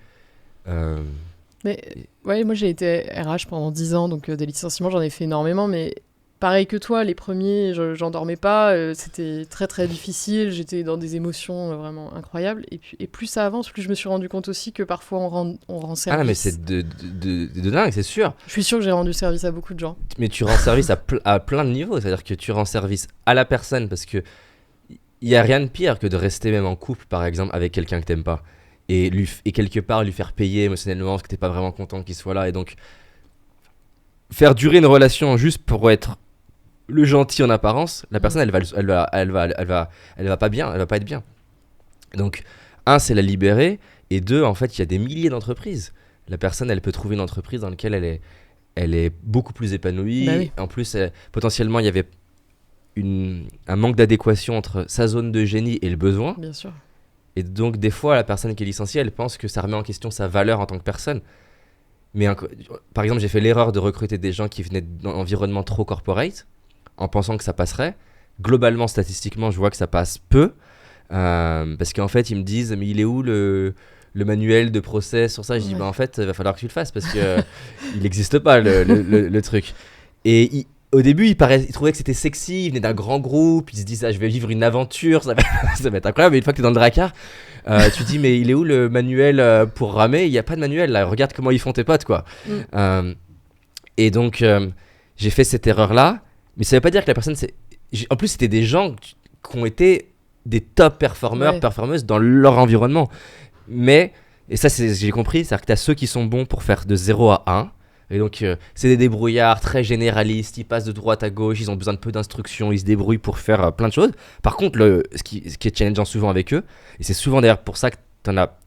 Mais ouais, moi j'ai été RH pendant 10 ans, donc des licenciements, j'en ai fait énormément, mais... Pareil que toi, les premiers, j'en dormais pas, c'était très très difficile, j'étais dans des émotions vraiment incroyables. Et plus ça avance, plus je me suis rendu compte aussi que parfois on rend service. Ah mais c'est de dingue, c'est sûr. Je suis sûr que j'ai rendu service à beaucoup de gens. Mais tu rends service à plein de niveaux, c'est-à-dire que tu rends service à la personne, parce que il y a rien de pire que de rester même en couple, par exemple, avec quelqu'un que t'aimes pas. Et quelque part lui faire payer émotionnellement parce que t'es pas vraiment content qu'il soit là. Et donc, faire durer une relation juste pour être le gentil en apparence, la personne elle va pas bien, elle va pas être bien. Donc c'est la libérer, et 2, en fait il y a des milliers d'entreprises. La personne elle peut trouver une entreprise dans laquelle elle est beaucoup plus épanouie. Oui. En plus potentiellement il y avait un manque d'adéquation entre sa zone de génie et le besoin. Bien sûr. Et donc des fois la personne qui est licenciée, elle pense que ça remet en question sa valeur en tant que personne. Mais par exemple, j'ai fait l'erreur de recruter des gens qui venaient d'un environnement trop corporate, en pensant que ça passerait. Globalement, statistiquement, je vois que ça passe peu. Parce qu'en fait, ils me disent, mais il est où le manuel de process sur ça? Je dis, en fait, il va falloir que tu le fasses parce qu'il n'existe pas le truc. Et au début, il trouvait que c'était sexy, il venait d'un grand groupe, il se disait, je vais vivre une aventure, ça va être incroyable. Mais une fois que tu es dans le dracard, tu dis, mais il est où le manuel pour ramer? Il n'y a pas de manuel là, regarde comment ils font tes potes, quoi. Et donc, j'ai fait cette erreur-là. Mais ça veut pas dire que la personne... En plus, c'était des gens qui ont été des top performeuses dans leur environnement. Mais, et ça, j'ai compris, c'est-à-dire que tu as ceux qui sont bons pour faire de 0 à 1. Et donc, c'est des débrouillards très généralistes, ils passent de droite à gauche, ils ont besoin de peu d'instructions, ils se débrouillent pour faire plein de choses. Par contre, ce qui est challengeant souvent avec eux, et c'est souvent d'ailleurs pour ça que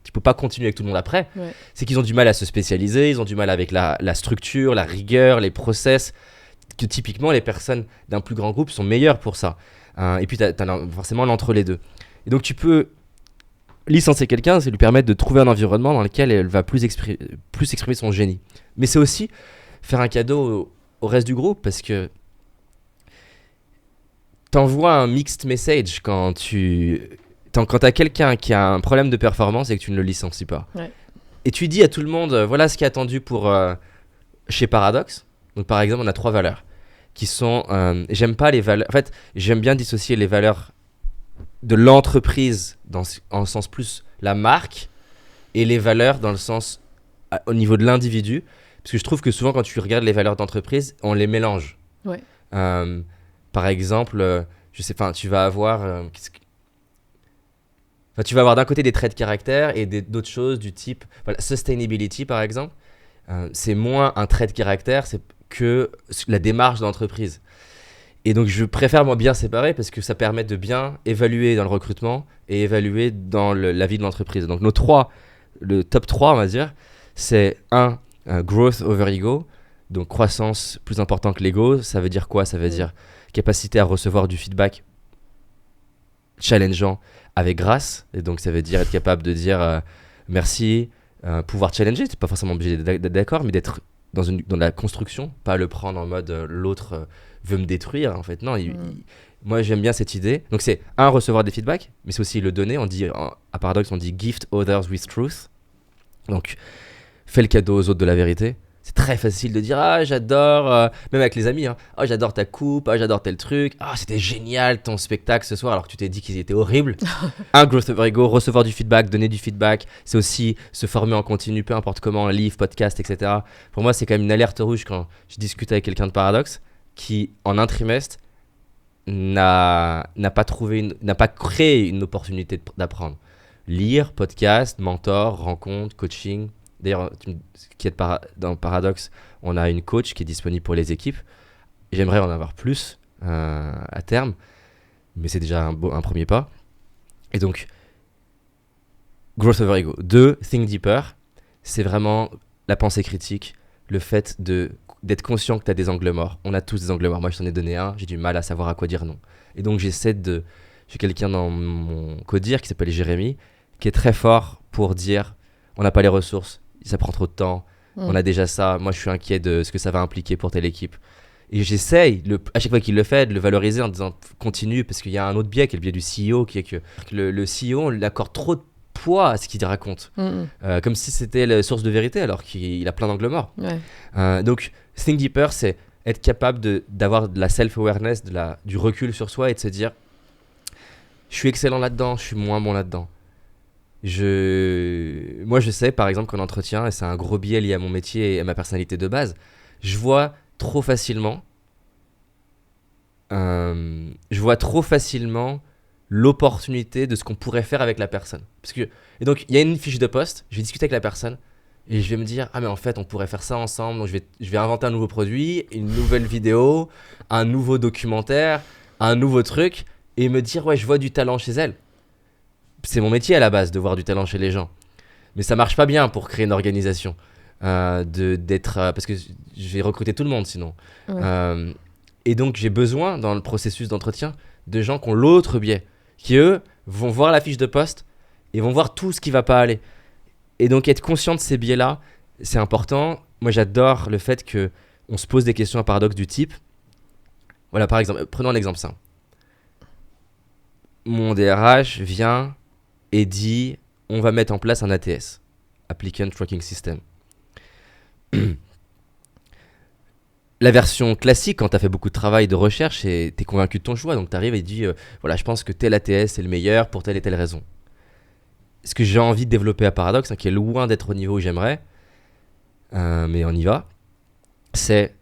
tu peux pas continuer avec tout le monde après, c'est qu'ils ont du mal à se spécialiser, ils ont du mal avec la structure, la rigueur, les process... que typiquement les personnes d'un plus grand groupe sont meilleures pour ça. Et puis t'as forcément l'entre-les-deux. Et donc tu peux licencier quelqu'un, c'est lui permettre de trouver un environnement dans lequel elle va plus exprimer son génie. Mais c'est aussi faire un cadeau au reste du groupe, parce que t'envoies un mixed message quand t'as quelqu'un qui a un problème de performance et que tu ne le licencies pas. Ouais. Et tu dis à tout le monde, voilà ce qui est attendu pour chez Paradox. Donc par exemple, on a 3 valeurs qui sont... j'aime pas les valeurs... En fait, j'aime bien dissocier les valeurs de l'entreprise en le sens plus la marque, et les valeurs dans le sens au niveau de l'individu. Parce que je trouve que souvent, quand tu regardes les valeurs d'entreprise, on les mélange. Ouais. Par exemple, tu vas avoir... tu vas avoir d'un côté des traits de caractère et d'autres choses du type... Voilà, sustainability, par exemple. C'est moins un trait de caractère, c'est que la démarche d'entreprise. Et donc je préfère moi bien séparer, parce que ça permet de bien évaluer dans le recrutement et évaluer dans la vie de l'entreprise. Donc le top 3 on va dire, c'est growth over ego, donc croissance plus important que l'ego. Ça veut dire quoi? Ça veut dire capacité à recevoir du feedback challengeant avec grâce, et donc ça veut dire être capable de dire merci, pouvoir challenger, t'es pas forcément obligé d'être d'accord, mais d'être dans la construction, pas le prendre en mode l'autre veut me détruire. En fait, non. Moi, j'aime bien cette idée. Donc, c'est recevoir des feedbacks, mais c'est aussi le donner. À Paradox, on dit gift others with truth. Donc, fais le cadeau aux autres de la vérité. C'est très facile de dire j'adore, même avec les amis, j'adore ta coupe, j'adore tel truc, c'était génial ton spectacle ce soir, alors que tu t'es dit qu'ils étaient horribles. Growth over ego, recevoir du feedback, donner du feedback, c'est aussi se former en continu, peu importe comment, un livre, podcast, etc. Pour moi, c'est quand même une alerte rouge quand je discute avec quelqu'un de Paradox qui, en un trimestre, n'a pas créé une opportunité d'apprendre. Lire, podcast, mentor, rencontre, coaching. D'ailleurs, dans Paradox, on a une coach qui est disponible pour les équipes. J'aimerais en avoir plus à terme, mais c'est déjà un premier pas. Et donc, Growth over Ego. 2, Think Deeper, c'est vraiment la pensée critique, le fait d'être conscient que tu as des angles morts. On a tous des angles morts. Moi, je t'en ai donné un, j'ai du mal à savoir à quoi dire non. Et donc, j'ai quelqu'un dans mon codir qui s'appelle Jérémy, qui est très fort pour dire on n'a pas les ressources, ça prend trop de temps, on a déjà ça, moi je suis inquiet de ce que ça va impliquer pour telle équipe. Et j'essaye, à chaque fois qu'il le fait, de le valoriser en disant continue, parce qu'il y a un autre biais qui est le biais du CEO, qui est que le CEO, on lui accorde trop de poids à ce qu'il raconte, comme si c'était la source de vérité, alors qu'il a plein d'angles morts. Ouais. Donc, Think Deeper, c'est être capable d'avoir de la self-awareness, du recul sur soi et de se dire je suis excellent là-dedans, je suis moins bon là-dedans. Moi, je sais, par exemple, qu'en entretien, et c'est un gros biais lié à mon métier et à ma personnalité de base, je vois trop facilement l'opportunité de ce qu'on pourrait faire avec la personne. Et donc, il y a une fiche de poste, je vais discuter avec la personne, et je vais me dire, mais en fait, on pourrait faire ça ensemble, donc je vais inventer un nouveau produit, une nouvelle vidéo, un nouveau documentaire, un nouveau truc, et me dire, je vois du talent chez elle. C'est mon métier à la base de voir du talent chez les gens, mais ça marche pas bien pour créer une organisation parce que je vais recruter tout le monde sinon. Ouais. Et donc j'ai besoin dans le processus d'entretien de gens qui ont l'autre biais, qui eux vont voir la fiche de poste et vont voir tout ce qui va pas aller. Et donc être conscient de ces biais là, c'est important. Moi j'adore le fait que on se pose des questions à Paradox du type, voilà, par exemple, prenons un exemple simple. Mon DRH vient et dit on va mettre en place un ATS, Applicant Tracking System. La version classique, quand tu as fait beaucoup de travail de recherche et tu es convaincu de ton choix, donc tu arrives et tu dis voilà, je pense que tel ATS est le meilleur pour telle et telle raison. Ce que j'ai envie de développer à Paradox, qui est loin d'être au niveau où j'aimerais, mais on y va, c'est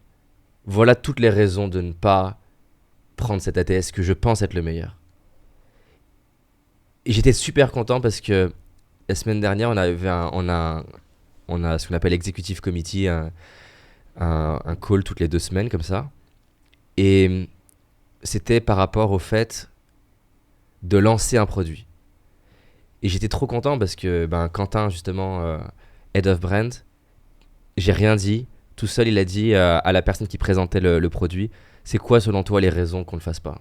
voilà toutes les raisons de ne pas prendre cet ATS que je pense être le meilleur. Et j'étais super content parce que la semaine dernière, on a ce qu'on appelle Executive Committee, un call toutes les 2 semaines comme ça. Et c'était par rapport au fait de lancer un produit. Et j'étais trop content parce que Quentin, justement, Head of Brand, j'ai rien dit. Tout seul, il a dit à la personne qui présentait le produit, c'est quoi selon toi les raisons qu'on ne le fasse pas ?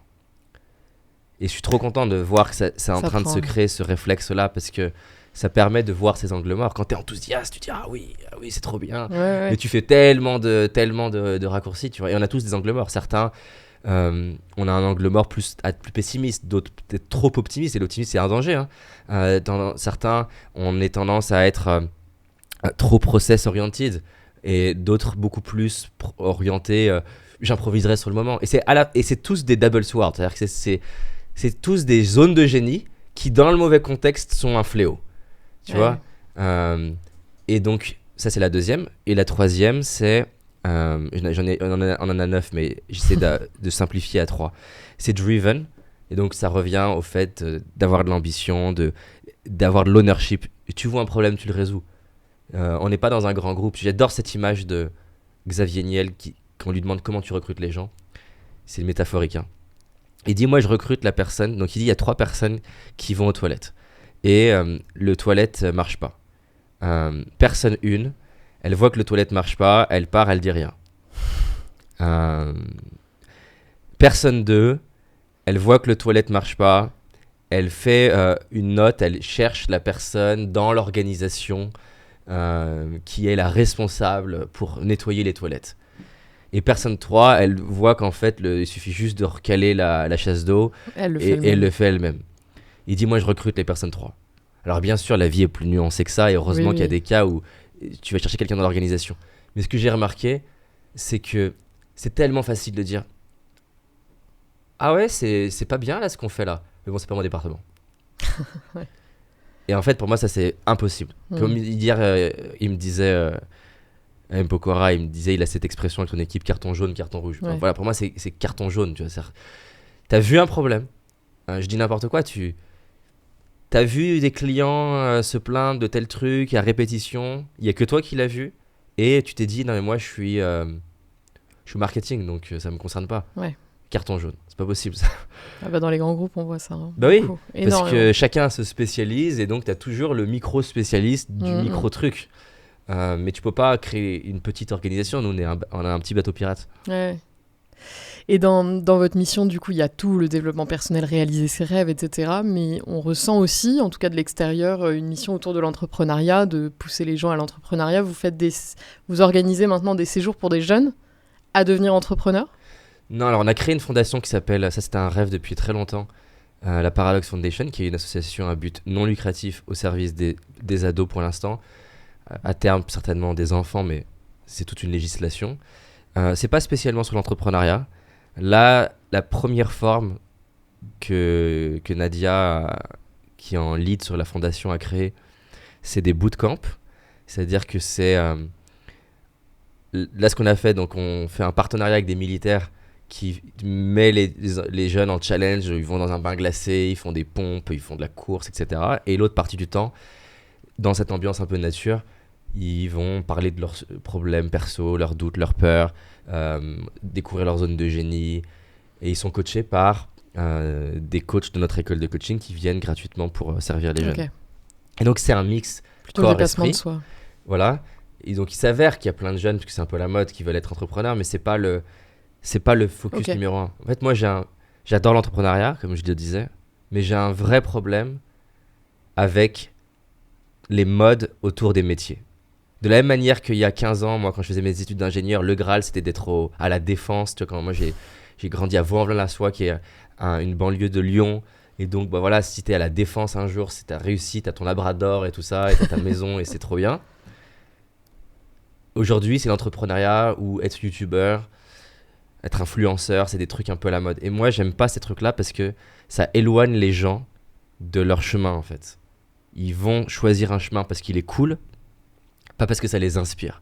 Et je suis trop content de voir que c'est en train de se créer ce réflexe-là parce que ça permet de voir ces angles morts. Quand tu es enthousiaste, tu dis ah oui, c'est trop bien. Ouais. Mais tu fais tellement de raccourcis, tu vois. Et on a tous des angles morts. Certains, on a un angle mort plus pessimiste, d'autres peut-être trop optimiste. Et l'optimisme, c'est un danger. Dans certains, on est tendance à être trop process-oriented et d'autres beaucoup plus orientés. J'improviserai sur le moment. Et c'est tous des double swords. C'est-à-dire que c'est tous des zones de génie qui, dans le mauvais contexte, sont un fléau. Tu vois et donc, ça, c'est la deuxième. Et la troisième, c'est... on en a 9, mais j'essaie de simplifier à 3. C'est driven. Et donc, ça revient au fait d'avoir de l'ambition, d'avoir de l'ownership. Et tu vois un problème, tu le résous. On n'est pas dans un grand groupe. J'adore cette image de Xavier Niel qu'on lui demande comment tu recrutes les gens. C'est métaphorique, Il dit, moi, je recrute la personne. Donc, il dit, il y a 3 personnes qui vont aux toilettes. Et le toilette marche pas. Personne 1, elle voit que le toilette marche pas, elle part, elle dit rien. Personne 2, elle voit que le toilette marche pas, elle fait une note, elle cherche la personne dans l'organisation qui est la responsable pour nettoyer les toilettes. Et personne 3, elle voit qu'en fait, il suffit juste de recaler la chasse d'eau Elle le et fait elle le fait elle-même. Il dit, moi, je recrute les personnes 3. Alors bien sûr, la vie est plus nuancée que ça, et heureusement qu'il y a des cas où tu vas chercher quelqu'un dans l'organisation. Mais ce que j'ai remarqué, c'est que c'est tellement facile de dire « Ah ouais, c'est pas bien là ce qu'on fait là. Mais bon, c'est pas mon département. » Ouais. Et en fait, pour moi, ça c'est impossible. Comme hier, il me disait, M. Pokora, il me disait, il a cette expression avec ton équipe, carton jaune, carton rouge. Ouais. Enfin, voilà, pour moi, c'est carton jaune. Tu vois, t'as vu un problème, je dis n'importe quoi, t'as vu des clients se plaindre de tel truc à répétition, il n'y a que toi qui l'as vu, et tu t'es dit, non mais moi je suis marketing, donc ça ne me concerne pas. Ouais. Carton jaune, c'est pas possible ça. Ah bah dans les grands groupes, on voit ça. Hein, bah oui, beaucoup. parce Énormément. que chacun se spécialise, et donc tu as toujours le micro-spécialiste du micro-truc. Mais tu peux pas créer une petite organisation, nous on a un petit bateau pirate. Ouais. Et dans votre mission, du coup, il y a tout le développement personnel, réaliser ses rêves, etc. Mais on ressent aussi, en tout cas de l'extérieur, une mission autour de l'entrepreneuriat, de pousser les gens à l'entrepreneuriat. Vous organisez maintenant des séjours pour des jeunes à devenir entrepreneurs ? Non, alors on a créé une fondation qui s'appelle, ça c'était un rêve depuis très longtemps, la Paradox Foundation, qui est une association à but non lucratif au service des ados pour l'instant. À terme, certainement des enfants, mais c'est toute une législation. C'est pas spécialement sur l'entrepreneuriat. Là, la première forme que Nadia, qui est en lead sur la fondation, a créée, c'est des bootcamps. C'est-à-dire que c'est... là, ce qu'on a fait, donc on fait un partenariat avec des militaires qui met les jeunes en challenge. Ils vont dans un bain glacé, ils font des pompes, ils font de la course, etc. Et l'autre partie du temps, dans cette ambiance un peu nature, ils vont parler de leurs problèmes perso, leurs doutes, leurs peurs, découvrir leur zone de génie. Et ils sont coachés par des coachs de notre école de coaching qui viennent gratuitement pour servir les jeunes. Et donc, c'est un mix plutôt le dépassement de soi. Voilà. Et donc, il s'avère qu'il y a plein de jeunes, parce que c'est un peu la mode, qui veulent être entrepreneurs, mais c'est pas le focus numéro 1. En fait, moi, j'adore l'entrepreneuriat, comme je le disais, mais j'ai un vrai problème avec les modes autour des métiers. De la même manière qu'il y a 15 ans, moi, quand je faisais mes études d'ingénieur, le Graal, c'était d'être à la Défense. Tu vois, quand moi, j'ai grandi à Vaux-en-Velin-la-Soie, qui est une banlieue de Lyon. Et donc, bah, voilà, si t'es à la Défense un jour, si t'as réussi, t'as ton Labrador et tout ça, et t'as ta maison, et c'est trop bien. Aujourd'hui, c'est l'entrepreneuriat ou être youtubeur, être influenceur, c'est des trucs un peu à la mode. Et moi, j'aime pas ces trucs-là parce que ça éloigne les gens de leur chemin, en fait. Ils vont choisir un chemin parce qu'il est cool, pas parce que ça les inspire.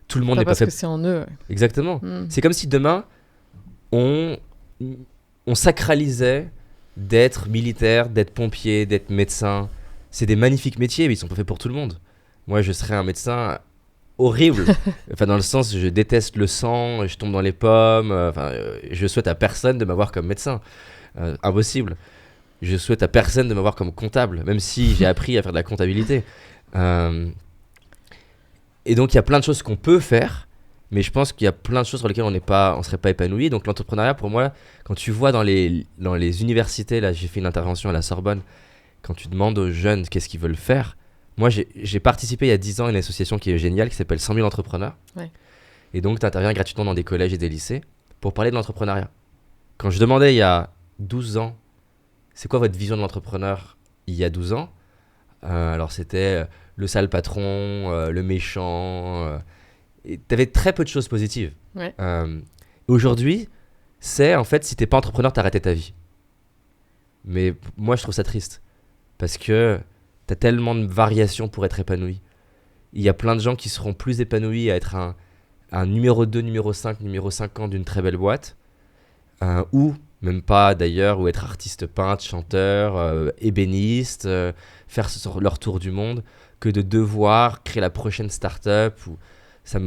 Tout le monde n'est pas fait... parce que c'est en eux. Exactement. C'est comme si demain, on sacralisait d'être militaire, d'être pompier, d'être médecin. C'est des magnifiques métiers, mais ils sont pas faits pour tout le monde. Moi, je serais un médecin horrible. Enfin, dans le sens, je déteste le sang, je tombe dans les pommes. Je souhaite à personne de m'avoir comme médecin. Impossible. Je souhaite à personne de m'avoir comme comptable, même si j'ai appris à faire de la comptabilité. Et donc, il y a plein de choses qu'on peut faire, mais je pense qu'il y a plein de choses sur lesquelles on ne serait pas épanoui. Donc, l'entrepreneuriat, pour moi, quand tu vois dans les universités, là, j'ai fait une intervention à la Sorbonne, quand tu demandes aux jeunes qu'est-ce qu'ils veulent faire, moi, j'ai participé il y a 10 ans à une association qui est géniale, qui s'appelle 100 000 entrepreneurs. Ouais. Et donc, tu interviens gratuitement dans des collèges et des lycées pour parler de l'entrepreneuriat. Quand je demandais il y a 12 ans, c'est quoi votre vision de l'entrepreneur il y a 12 ans, alors c'était le sale patron, le méchant. Tu avais très peu de choses positives. Ouais. Aujourd'hui, c'est en fait, si t'es pas entrepreneur, t'as raté ta vie. Mais moi, je trouve ça triste. Parce que t'as tellement de variations pour être épanoui. Il y a plein de gens qui seront plus épanouis à être un numéro 2, numéro 5, numéro 50 d'une très belle boîte. Ou même pas d'ailleurs, ou être artiste peintre, chanteur, ébéniste, faire leur tour du monde, que de devoir créer la prochaine start-up. Ça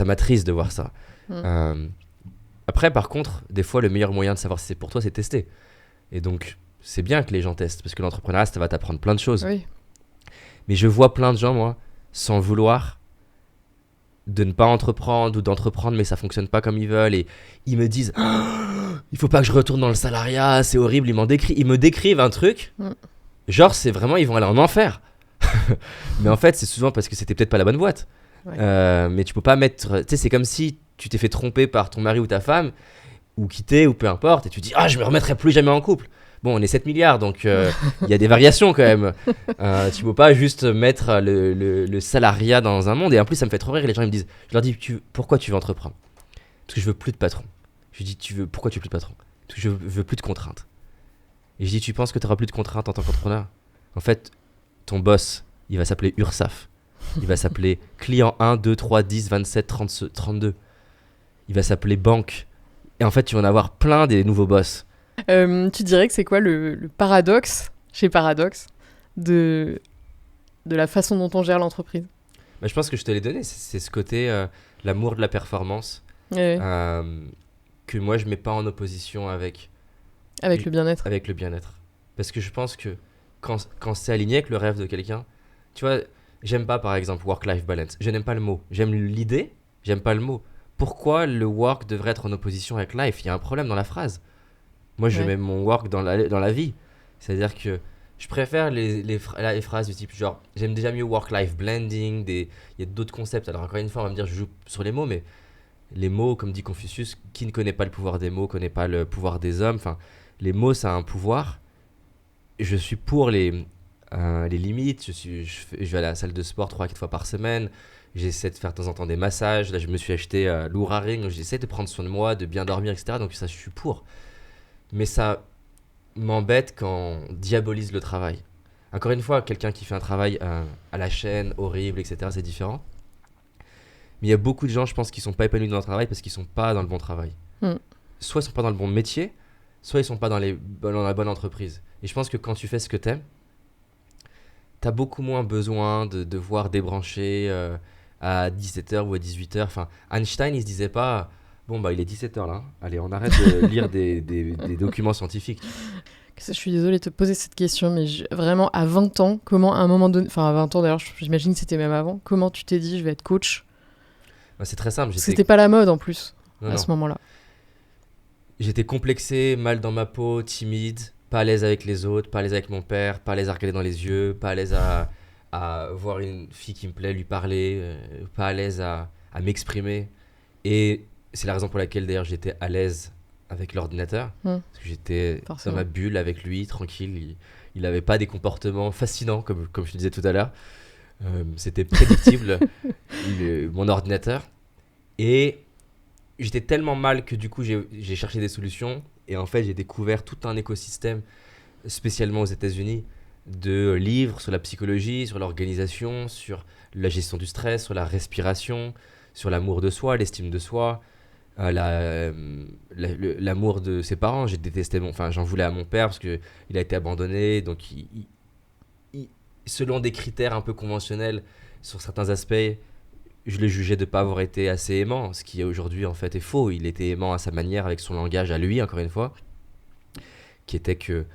m'attriste de voir ça. Après, par contre, des fois, le meilleur moyen de savoir si c'est pour toi, c'est tester. Et donc, c'est bien que les gens testent, parce que l'entrepreneuriat, ça va t'apprendre plein de choses. Oui. Mais je vois plein de gens, moi, sans vouloir, de ne pas entreprendre ou d'entreprendre, mais ça fonctionne pas comme ils veulent. Et ils me disent, il faut pas que je retourne dans le salariat, c'est horrible. Ils me décrivent un truc, genre, c'est vraiment, ils vont aller en enfer. Mais en fait, c'est souvent parce que c'était peut-être pas la bonne boîte. Ouais. Mais tu peux pas mettre. Tu sais, c'est comme si tu t'es fait tromper par ton mari ou ta femme, ou quitter, ou peu importe, et tu dis, ah, je me remettrai plus jamais en couple. Bon, on est 7 milliards, donc il y a des variations quand même. Tu peux pas juste mettre le salariat dans un monde. Et en plus, ça me fait trop rire. Les gens ils me disent, je leur dis, pourquoi tu veux entreprendre? Parce que je veux plus de patron. Je dis, pourquoi tu veux plus de patron? Parce que je veux plus de contraintes. Et je dis, tu penses que tu auras plus de contraintes en tant qu'entrepreneur? En fait, ton boss, il va s'appeler URSAF. Il va s'appeler client 1, 2, 3, 10, 27, 30, 32. Il va s'appeler banque. Et en fait, tu vas en avoir plein des nouveaux boss. Tu dirais que c'est quoi le paradoxe, chez Paradox, de la façon dont on gère l'entreprise? Bah, je pense que je te l'ai donné. C'est ce côté, l'amour de la performance, Ouais. que moi, je mets pas en opposition Avec le bien-être. avec le bien-être. Parce que je pense que quand c'est aligné avec le rêve de quelqu'un, tu vois, j'aime pas par exemple work-life balance. Je n'aime pas le mot. J'aime l'idée, j'aime pas le mot. Pourquoi le work devrait être en opposition avec life? Il y a un problème dans la phrase. Moi, je Ouais. mets mon work dans la vie. C'est-à-dire que je préfère les phrases du type genre, j'aime déjà mieux work-life blending. Il y a d'autres concepts. Alors, encore une fois, on va me dire, je joue sur les mots, mais les mots, comme dit Confucius, qui ne connaît pas le pouvoir des mots, connaît pas le pouvoir des hommes. Enfin, les mots, ça a un pouvoir. Je suis pour les limites. Je vais à la salle de sport 3 4 fois par semaine. J'essaie de faire de temps en temps des massages. Là, je me suis acheté l'Oura Ring. Donc j'essaie de prendre soin de moi, de bien dormir, etc. Donc ça, je suis pour. Mais ça m'embête quand on diabolise le travail. Encore une fois, quelqu'un qui fait un travail à la chaîne, horrible, etc., c'est différent. Mais il y a beaucoup de gens, je pense, qui sont pas épanouis dans leur travail parce qu'ils sont pas dans le bon travail. Mm. Soit ils sont pas dans le bon métier, soit ils sont pas dans la bonne entreprise. Et je pense que quand tu fais ce que t'aimes, t'as beaucoup moins besoin de devoir débrancher à 17h ou à 18h. Enfin, Einstein, il se disait pas, bon, bah, il est 17h là, allez, on arrête de lire des documents scientifiques. Je suis désolée de te poser cette question, mais vraiment, à 20 ans, comment à un moment donné, enfin à 20 ans d'ailleurs, j'imagine que c'était même avant, comment tu t'es dit je vais être coach? Bah, c'est très simple, C'était pas la mode en plus, non, à non. ce moment-là. J'étais complexé, mal dans ma peau, timide, pas à l'aise avec les autres, pas à l'aise avec mon père, pas à l'aise à regarder dans les yeux, pas à l'aise à voir une fille qui me plaît, lui parler, pas à l'aise à m'exprimer. Et c'est la raison pour laquelle d'ailleurs j'étais à l'aise avec l'ordinateur, parce que j'étais dans ma bulle avec lui, tranquille. Il n'avait pas des comportements fascinants, comme je te disais tout à l'heure. C'était prédictible, mon ordinateur. Et j'étais tellement mal que du coup j'ai cherché des solutions et en fait j'ai découvert tout un écosystème spécialement aux États-Unis de livres sur la psychologie, sur l'organisation, sur la gestion du stress, sur la respiration, sur l'amour de soi, l'estime de soi, l'amour de ses parents. J'ai détesté enfin j'en voulais à mon père parce que il a été abandonné, donc selon des critères un peu conventionnels sur certains aspects, je le jugeais de ne pas avoir été assez aimant, ce qui aujourd'hui en fait est faux. Il était aimant à sa manière, avec son langage à lui, encore une fois, qui était que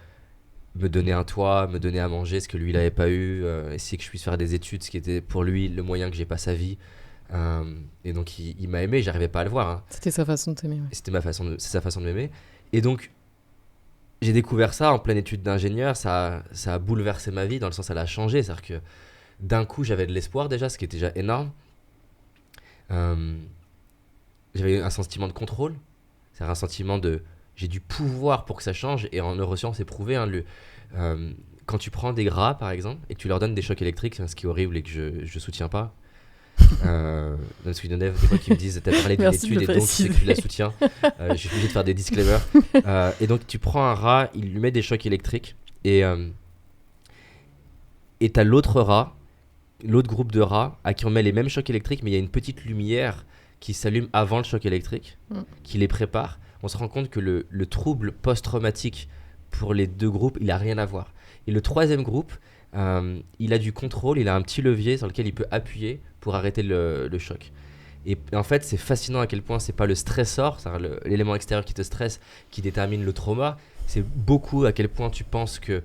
me donner un toit, me donner à manger, ce que lui il n'avait pas eu, essayer que je puisse faire des études, ce qui était pour lui le moyen que j'ai pas sa vie. Et donc il m'a aimé, j'arrivais pas à le voir. Hein. C'était sa façon de t'aimer. Ouais. C'est sa façon de m'aimer. Et donc j'ai découvert ça en pleine étude d'ingénieur, ça a bouleversé ma vie, dans le sens ça l'a changé, c'est-à-dire que d'un coup j'avais de l'espoir déjà, ce qui était déjà énorme. J'avais un sentiment de contrôle, c'est un sentiment de j'ai du pouvoir pour que ça change. Et en neurosciences c'est prouvé, hein, quand tu prends des gras par exemple et que tu leur donnes des chocs électriques, ce qui est horrible et que je soutiens pas, parce qu'il y en a des fois qui me disent t'as parlé d'une étude et donc c'est que tu la soutiens. Je suis obligé de faire des disclaimers. Et donc tu prends un rat, il lui met des chocs électriques et t'as l'autre groupe de rats à qui on met les mêmes chocs électriques, mais il y a une petite lumière qui s'allume avant le choc électrique, qui les prépare. On se rend compte que le trouble post-traumatique pour les deux groupes, il n'a rien à voir. Et le troisième groupe, il a du contrôle, il a un petit levier sur lequel il peut appuyer pour arrêter le choc. Et en fait, c'est fascinant à quel point c'est pas le stressor, c'est-à-dire l'élément extérieur qui te stresse, qui détermine le trauma. C'est beaucoup à quel point tu penses que,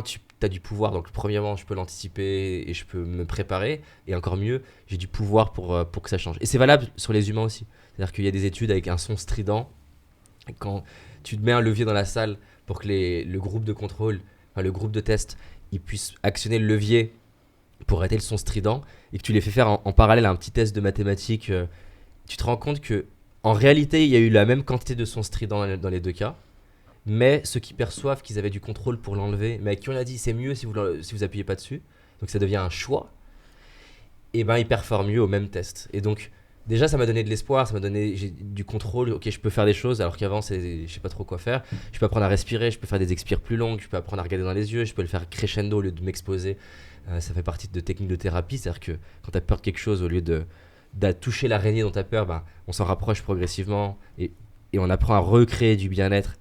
tu as du pouvoir, donc premièrement, je peux l'anticiper et je peux me préparer. Et encore mieux, j'ai du pouvoir pour que ça change. Et c'est valable sur les humains aussi. C'est-à-dire qu'il y a des études avec un son strident. Quand tu te mets un levier dans la salle pour que le groupe de contrôle, enfin, le groupe de test, ils puissent actionner le levier pour arrêter le son strident et que tu les fais faire en parallèle à un petit test de mathématiques, tu te rends compte que en réalité, il y a eu la même quantité de son strident dans les deux cas, mais ceux qui perçoivent qu'ils avaient du contrôle pour l'enlever, mais à qui on a dit c'est mieux si vous appuyez pas dessus, donc ça devient un choix, et ben ils performent mieux au même test. Et donc déjà ça m'a donné de l'espoir, j'ai du contrôle, ok je peux faire des choses alors qu'avant je sais pas trop quoi faire, je peux apprendre à respirer, je peux faire des expires plus longues, je peux apprendre à regarder dans les yeux, je peux le faire crescendo au lieu de m'exposer. Ça fait partie de techniques de thérapie, c'est-à-dire que quand tu as peur de quelque chose, au lieu de toucher l'araignée dont tu as peur, ben, on s'en rapproche progressivement et on apprend à recréer du bien-être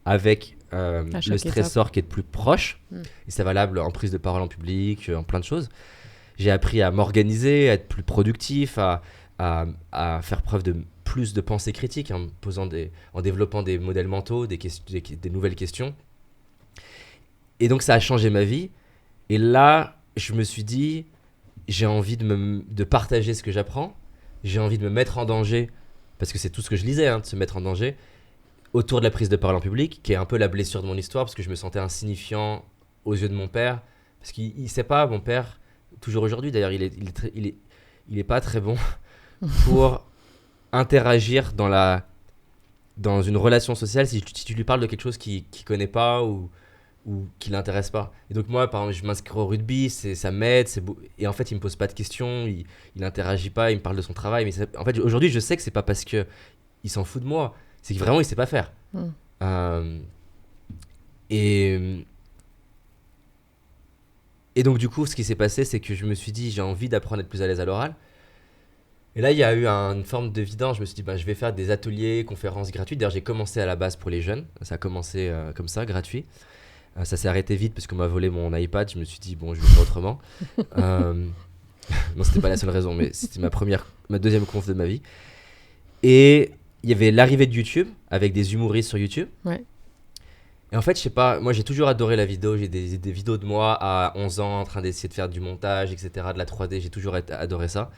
avec le stressor qui est plus proche. Et c'est valable en prise de parole en public, en plein de choses. J'ai appris à m'organiser, à être plus productif, à faire preuve de plus de pensée critique en développant des modèles mentaux, des nouvelles questions. Et donc ça a changé ma vie. Et là, je me suis dit, j'ai envie de partager ce que j'apprends. J'ai envie de me mettre en danger, parce que c'est tout ce que je lisais, de se mettre en danger, autour de la prise de parole en public, qui est un peu la blessure de mon histoire, parce que je me sentais insignifiant aux yeux de mon père. Parce qu'il ne sait pas, mon père, toujours aujourd'hui d'ailleurs, il est pas très bon pour interagir dans une relation sociale si tu lui parles de quelque chose qu'il ne connaît pas ou qui l'intéresse pas. Et donc moi, par exemple, je m'inscris au rugby, ça m'aide, et en fait, il me pose pas de questions, il interagit pas, il me parle de son travail, mais en fait, aujourd'hui, je sais que c'est pas parce que il s'en fout de moi, c'est que vraiment, il sait pas faire. Et donc, du coup, ce qui s'est passé, c'est que je me suis dit, j'ai envie d'apprendre à être plus à l'aise à l'oral. Et là, il y a eu une forme de vidange. Je me suis dit, je vais faire des ateliers, conférences gratuites. D'ailleurs, j'ai commencé à la base pour les jeunes. Ça a commencé comme ça, gratuit. Ça s'est arrêté vite parce qu'on m'a volé mon iPad. Je me suis dit, bon, je vais faire autrement. Non, c'était pas la seule raison, mais c'était ma deuxième conf de ma vie. Et il y avait l'arrivée de YouTube avec des humoristes sur YouTube. Ouais. Et en fait, je sais pas, moi j'ai toujours adoré la vidéo. J'ai des vidéos de moi à 11 ans en train d'essayer de faire du montage, etc., de la 3D. J'ai toujours adoré ça.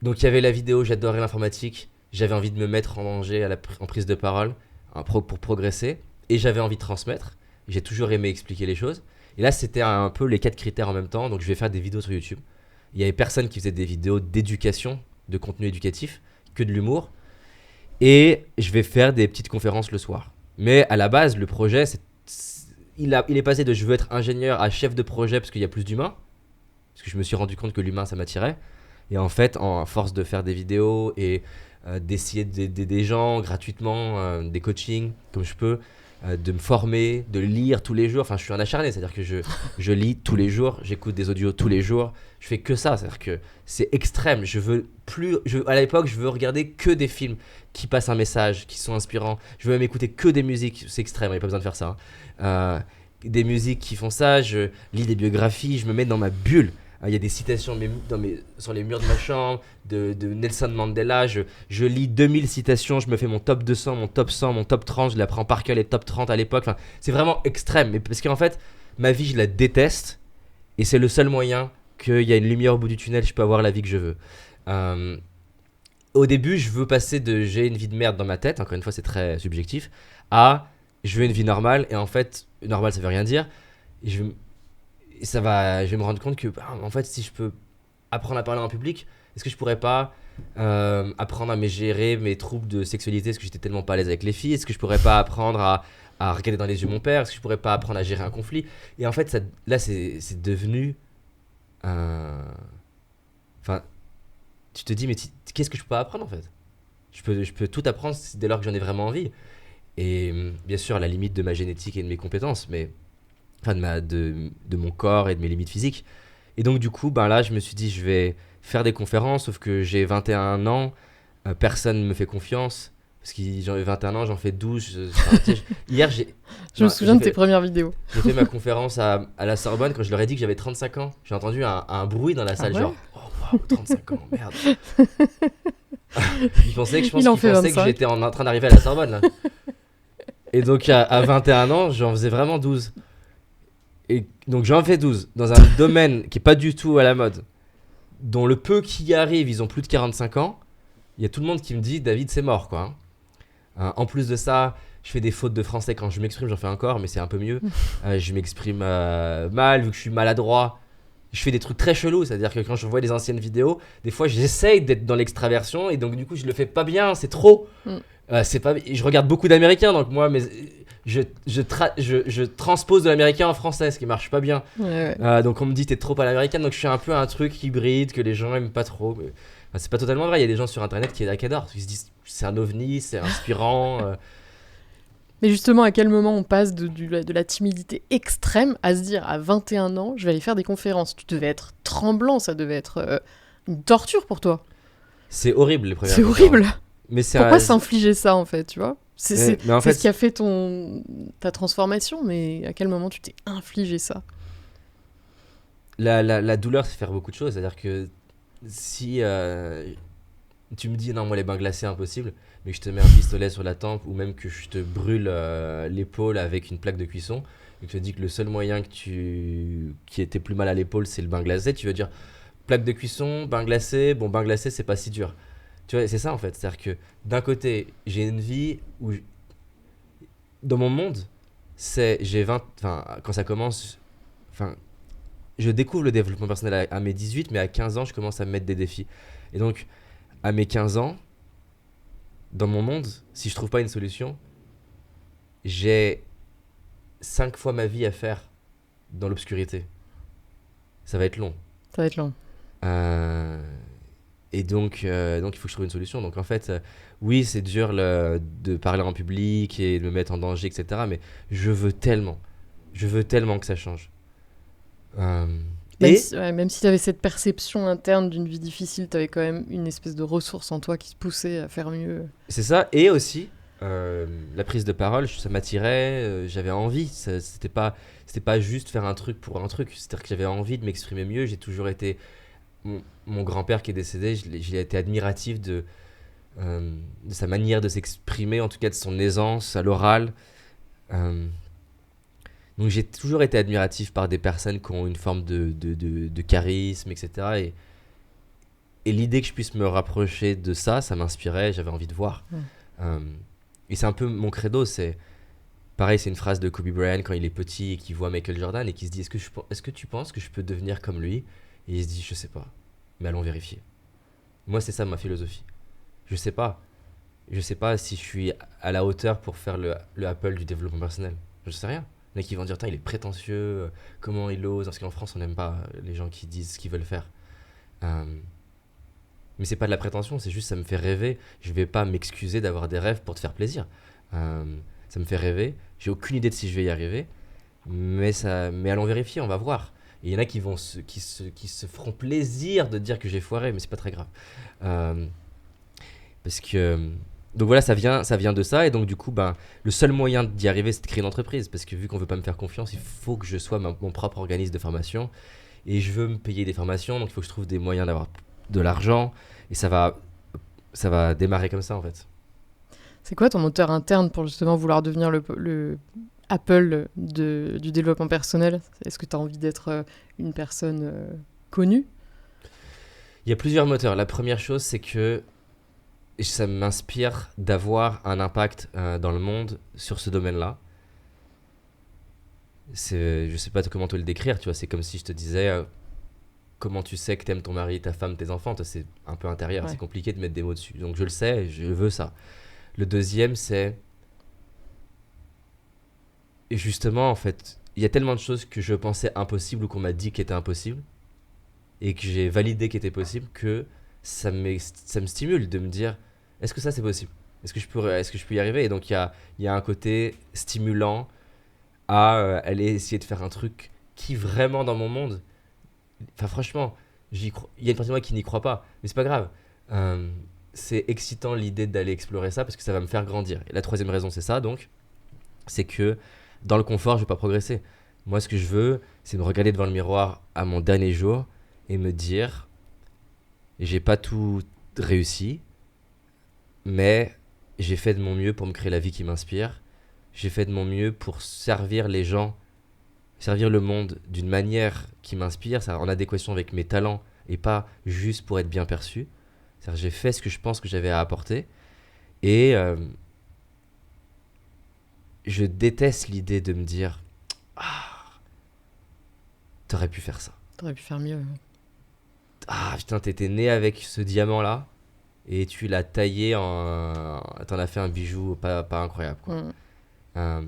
Donc il y avait la vidéo, j'adorais l'informatique. J'avais envie de me mettre en danger en prise de parole pour progresser. Et j'avais envie de transmettre. J'ai toujours aimé expliquer les choses. Et là, c'était un peu les 4 critères en même temps. Donc je vais faire des vidéos sur YouTube. Il y avait personne qui faisait des vidéos d'éducation, de contenu éducatif, que de l'humour. Et je vais faire des petites conférences le soir. Mais à la base, le projet, il est passé de je veux être ingénieur à chef de projet parce qu'il y a plus d'humains. Parce que je me suis rendu compte que l'humain, ça m'attirait. Et en fait, en force de faire des vidéos et d'essayer d'aider des gens gratuitement, des coachings comme je peux, de me former, de lire tous les jours. Enfin, je suis un acharné, c'est-à-dire que je lis tous les jours, j'écoute des audios tous les jours. Je fais que ça, c'est-à-dire que c'est extrême. À l'époque, je veux regarder que des films qui passent un message, qui sont inspirants. Je veux même écouter que des musiques, c'est extrême, il n'y a pas besoin de faire ça. Des musiques qui font ça, je lis des biographies, je me mets dans ma bulle. Il y a des citations sur les murs de ma chambre, de Nelson Mandela. Je lis 2000 citations, je me fais mon top 200, mon top 100, mon top 30. Je les apprends par cœur, les top 30 à l'époque. Enfin, c'est vraiment extrême. Mais parce qu'en fait, ma vie, je la déteste. Et c'est le seul moyen qu'il y a une lumière au bout du tunnel, je peux avoir la vie que je veux. Au début, je veux passer de j'ai une vie de merde dans ma tête, encore une fois, c'est très subjectif, à je veux une vie normale. Et en fait, normal, ça veut rien dire. Et je vais me rendre compte que, en fait, si je peux apprendre à parler en public, est-ce que je pourrais pas apprendre à gérer mes troubles de sexualité, parce que j'étais tellement pas à l'aise avec les filles? Est-ce que je pourrais pas apprendre à regarder dans les yeux mon père? Est-ce que je pourrais pas apprendre à gérer un conflit? Et en fait, là, c'est devenu... Enfin, tu te dis, mais qu'est-ce que je peux pas apprendre, en fait? Je peux tout apprendre dès lors que j'en ai vraiment envie. Et bien sûr, à la limite de ma génétique et de mes compétences, mais... Enfin, de mon corps et de mes limites physiques. Et donc, du coup, là, je me suis dit, je vais faire des conférences, sauf que j'ai 21 ans, personne ne me fait confiance. Parce que j'en ai 21 ans, j'en fais 12. Hier, je me souviens de tes premières vidéos. J'ai fait ma conférence à la Sorbonne quand je leur ai dit que j'avais 35 ans. J'ai entendu un bruit dans la salle, genre, oh wow, 35 ans, merde. Ils pensaient que j'étais en train d'arriver à la Sorbonne, là. Et donc, à 21 ans, j'en faisais vraiment 12. Et donc j'en fais 12 dans un domaine qui est pas du tout à la mode, dont le peu qui y arrive, ils ont plus de 45 ans. Il y a tout le monde qui me dit David, c'est mort, quoi. En plus de ça, je fais des fautes de français quand je m'exprime, j'en fais encore, mais c'est un peu mieux. Je m'exprime mal, vu que je suis maladroit. je fais des trucs très chelous, c'est-à-dire que quand je vois des anciennes vidéos, des fois j'essaye d'être dans l'extraversion et donc du coup je le fais pas bien, c'est trop. C'est pas, je regarde beaucoup d'américains donc moi mais je transpose de l'américain en français, ce qui marche pas bien. Donc on me dit t'es trop à l'américaine, donc je fais un peu un truc hybride que les gens aiment pas trop. Mais, c'est pas totalement vrai, il y a des gens sur internet qui adorent, qui se disent c'est un ovni, c'est inspirant. Mais justement, à quel moment on passe de la timidité extrême à se dire à 21 ans, je vais aller faire des conférences. Tu devais être tremblant, ça devait être une torture pour toi. C'est horrible les premières C'est horrible. Mais pourquoi s'infliger ça en fait, tu vois? C'est fait, ce qui a fait ta transformation, mais à quel moment tu t'es infligé ça? La douleur, c'est faire beaucoup de choses. C'est-à-dire que si tu me dis non, moi les bains glacés, impossible, mais que je te mets un pistolet sur la tempe ou même que je te brûle l'épaule avec une plaque de cuisson et que je te dis que le seul moyen qui était plus mal à l'épaule, c'est le bain glacé, tu vas dire plaque de cuisson, bain glacé, bon, bain glacé, c'est pas si dur. Tu vois, c'est ça en fait. C'est-à-dire que d'un côté, j'ai une vie où, dans mon monde, quand ça commence, je découvre le développement personnel à mes 18, mais à 15 ans, je commence à me mettre des défis. Et donc, à mes 15 ans, dans mon monde, si je trouve pas une solution, j'ai 5 fois ma vie à faire dans l'obscurité. Ça va être long. Ça va être long. Et donc, il faut que je trouve une solution. Donc en fait, oui, c'est dur de parler en public et de me mettre en danger, etc. Mais je veux tellement que ça change. Même si tu avais cette perception interne d'une vie difficile, tu avais quand même une espèce de ressource en toi qui te poussait à faire mieux. C'est ça, et aussi la prise de parole, ça m'attirait, j'avais envie, c'était pas juste faire un truc pour un truc, c'est-à-dire que j'avais envie de m'exprimer mieux, j'ai toujours été... Mon grand-père qui est décédé, j'ai été admiratif de sa manière de s'exprimer, en tout cas de son aisance à l'oral. Donc j'ai toujours été admiratif par des personnes qui ont une forme de charisme, etc. Et l'idée que je puisse me rapprocher de ça, ça m'inspirait, j'avais envie de voir. Et c'est un peu mon credo, c'est une phrase de Kobe Bryant quand il est petit et qu'il voit Michael Jordan et qui se dit est-ce que tu penses que je peux devenir comme lui? Et il se dit je sais pas, mais allons vérifier. Moi c'est ça ma philosophie. Je sais pas si je suis à la hauteur pour faire le Apple du développement personnel. Je sais rien. Il y en a qui vont dire il est prétentieux, comment il ose, parce qu'en France on n'aime pas les gens qui disent ce qu'ils veulent faire. Mais c'est pas de la prétention, c'est juste ça me fait rêver. Je vais pas m'excuser d'avoir des rêves pour te faire plaisir. Ça me fait rêver. J'ai aucune idée de si je vais y arriver, mais allons vérifier, on va voir. Et il y en a qui se feront plaisir de dire que j'ai foiré, mais c'est pas très grave. Parce que donc voilà, ça vient de ça, et donc du coup, le seul moyen d'y arriver, c'est de créer une entreprise, parce que vu qu'on veut pas me faire confiance, il faut que je sois mon propre organisme de formation, et je veux me payer des formations, donc il faut que je trouve des moyens d'avoir de l'argent, et ça va démarrer comme ça en fait. C'est quoi ton moteur interne pour justement vouloir devenir le Apple du développement personnel? Est-ce que tu as envie d'être une personne connue? Il y a plusieurs moteurs. La première chose, c'est que ça m'inspire d'avoir un impact dans le monde sur ce domaine-là. Je sais pas comment te le décrire, tu vois, c'est comme si je te disais comment tu sais que t'aimes ton mari, ta femme, tes enfants, c'est un peu intérieur, ouais. C'est compliqué de mettre des mots dessus. Donc je le sais, je veux ça. Le deuxième, c'est justement, en fait, il y a tellement de choses que je pensais impossibles ou qu'on m'a dit qu'étaient impossibles et que j'ai validé qu'étaient possibles, que ça me stimule de me dire est-ce que ça c'est possible, est-ce que je peux y arriver. Et donc il y a un côté stimulant à aller essayer de faire un truc qui vraiment dans mon monde, enfin franchement, il y a une partie de moi qui n'y croit pas, mais c'est pas grave. C'est excitant l'idée d'aller explorer ça parce que ça va me faire grandir. Et la troisième raison, c'est ça, donc, c'est que dans le confort, je vais pas progresser. Moi, ce que je veux, c'est me regarder devant le miroir à mon dernier jour et me dire j'ai pas tout réussi, mais j'ai fait de mon mieux pour me créer la vie qui m'inspire. J'ai fait de mon mieux pour servir les gens, servir le monde d'une manière qui m'inspire, ça en adéquation avec mes talents et pas juste pour être bien perçu. C'est-à-dire, j'ai fait ce que je pense que j'avais à apporter. Et je déteste l'idée de me dire t'aurais pu faire ça. T'aurais pu faire mieux. Ah putain, t'étais né avec ce diamant-là et tu l'as taillé t'en as fait un bijou pas incroyable, quoi. Mm. Euh,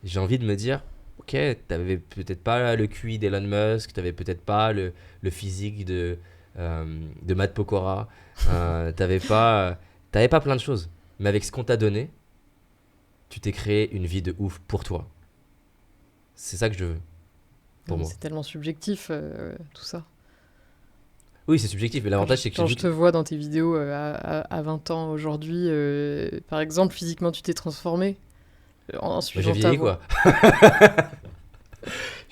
j'ai envie de me dire, ok, t'avais peut-être pas le QI d'Elon Musk, t'avais peut-être pas le physique de Matt Pokora, t'avais pas plein de choses. Mais avec ce qu'on t'a donné, tu t'es créé une vie de ouf pour toi. C'est ça que je veux, pour Mais moi. c'est tellement subjectif, tout ça. Oui, c'est subjectif, mais l'avantage, c'est que Quand je te vois dans tes vidéos à 20 ans aujourd'hui, par exemple, physiquement, tu t'es transformé en moi, j'ai suivant ta vieilli, voix. quoi.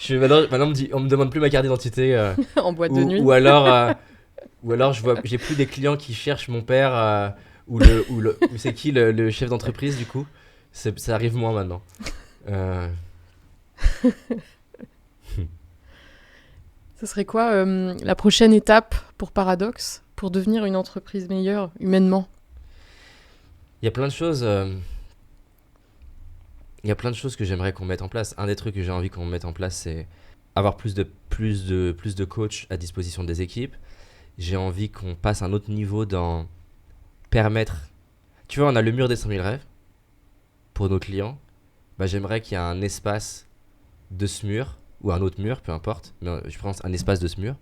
Maintenant, on me demande plus ma carte d'identité. En boîte de nuit. Ou alors j'ai plus des clients qui cherchent mon père ou c'est qui le chef d'entreprise du coup. Ça arrive moins maintenant. Euh, Ce serait quoi la prochaine étape pour Paradox pour devenir une entreprise meilleure humainement? Il y a plein de choses. Il y a plein de choses que j'aimerais qu'on mette en place. Un des trucs que j'ai envie qu'on mette en place, c'est avoir plus de coachs à disposition des équipes. J'ai envie qu'on passe à un autre niveau dans permettre. Tu vois, on a le mur des 100 000 rêves pour nos clients. Bah, j'aimerais qu'il y ait un espace de ce mur, ou un autre mur, peu importe, mais je pense un espace de ce mur,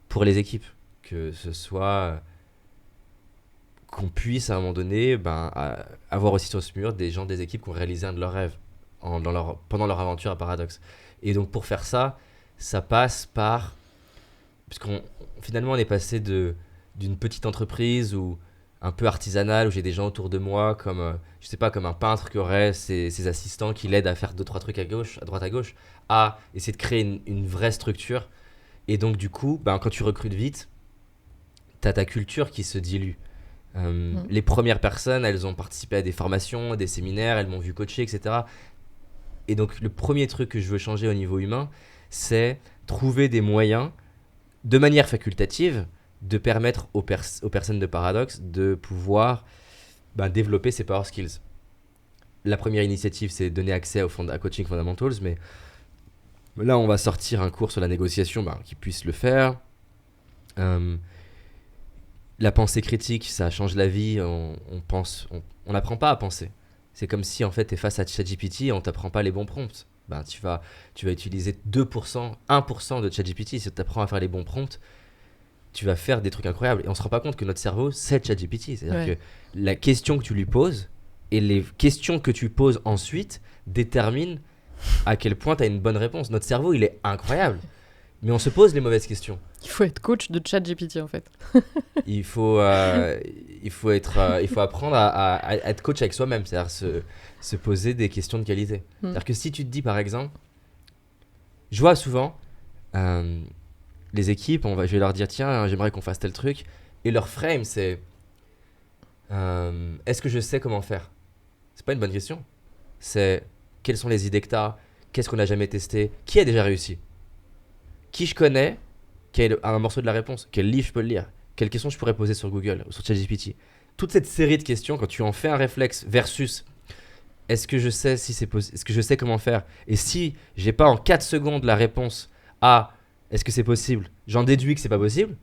pour les équipes. Que ce soit qu'on puisse à un moment donné avoir aussi sur ce mur des gens des équipes qui ont réalisé un de leurs rêves pendant leur aventure à Paradox. Et donc pour faire ça, ça passe par... Puisqu'on finalement on est passé d'une petite entreprise ou un peu artisanale où j'ai des gens autour de moi comme je sais pas, comme un peintre qui aurait ses assistants qui l'aident à faire 2-3 trucs à droite à gauche, à essayer de créer une vraie structure. Et donc du coup quand tu recrutes vite, t'as ta culture qui se dilue. Les premières personnes, elles ont participé à des formations, à des séminaires, elles m'ont vu coacher, etc. Et donc le premier truc que je veux changer au niveau humain, c'est trouver des moyens de manière facultative de permettre aux personnes de Paradox de pouvoir développer ces power skills. La première initiative, c'est donner accès à Coaching Fundamentals, mais là, on va sortir un cours sur la négociation qui puisse le faire. La pensée critique, ça change la vie. On n'apprend pas à penser. C'est comme si en fait, tu es face à ChatGPT et on t'apprend pas les bons prompts. Tu vas utiliser 2%, 1% de ChatGPT. Si tu apprends à faire les bons prompts, tu vas faire des trucs incroyables. Et on se rend pas compte que notre cerveau, c'est ChatGPT. C'est-à-dire que la question que tu lui poses et les questions que tu poses ensuite déterminent à quel point tu as une bonne réponse. Notre cerveau, il est incroyable. Mais on se pose les mauvaises questions. Il faut être coach de ChatGPT en fait. Il faut apprendre à être coach avec soi-même, c'est-à-dire se poser des questions de qualité. C'est-à-dire que si tu te dis par exemple, je vois souvent les équipes, je vais leur dire tiens, j'aimerais qu'on fasse tel truc, et leur frame c'est est-ce que je sais comment faire? C'est pas une bonne question. C'est quelles sont les idées que tu as, qu'est-ce qu'on n'a jamais testé, qui a déjà réussi, qui je connais, qui a un morceau de la réponse, quel livre je peux le lire, quelles questions je pourrais poser sur Google ou sur ChatGPT. Toute cette série de questions, quand tu en fais un réflexe versus est-ce que je sais si c'est possible, est-ce que je sais comment faire, et si j'ai pas en 4 secondes la réponse à est-ce que c'est possible, j'en déduis que c'est pas possible,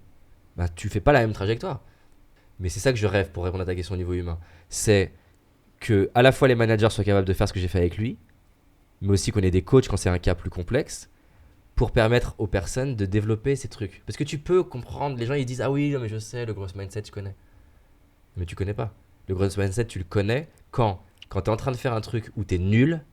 tu fais pas la même trajectoire. Mais c'est ça que je rêve pour répondre à ta question au niveau humain. C'est que à la fois les managers soient capables de faire ce que j'ai fait avec lui, mais aussi qu'on ait des coachs quand c'est un cas plus complexe, pour permettre aux personnes de développer ces trucs. Parce que tu peux comprendre, les gens ils disent ah oui, non, mais je sais, le growth mindset, tu connais. Mais tu connais pas. Le growth mindset, tu le connais quand tu es en train de faire un truc où tu es nul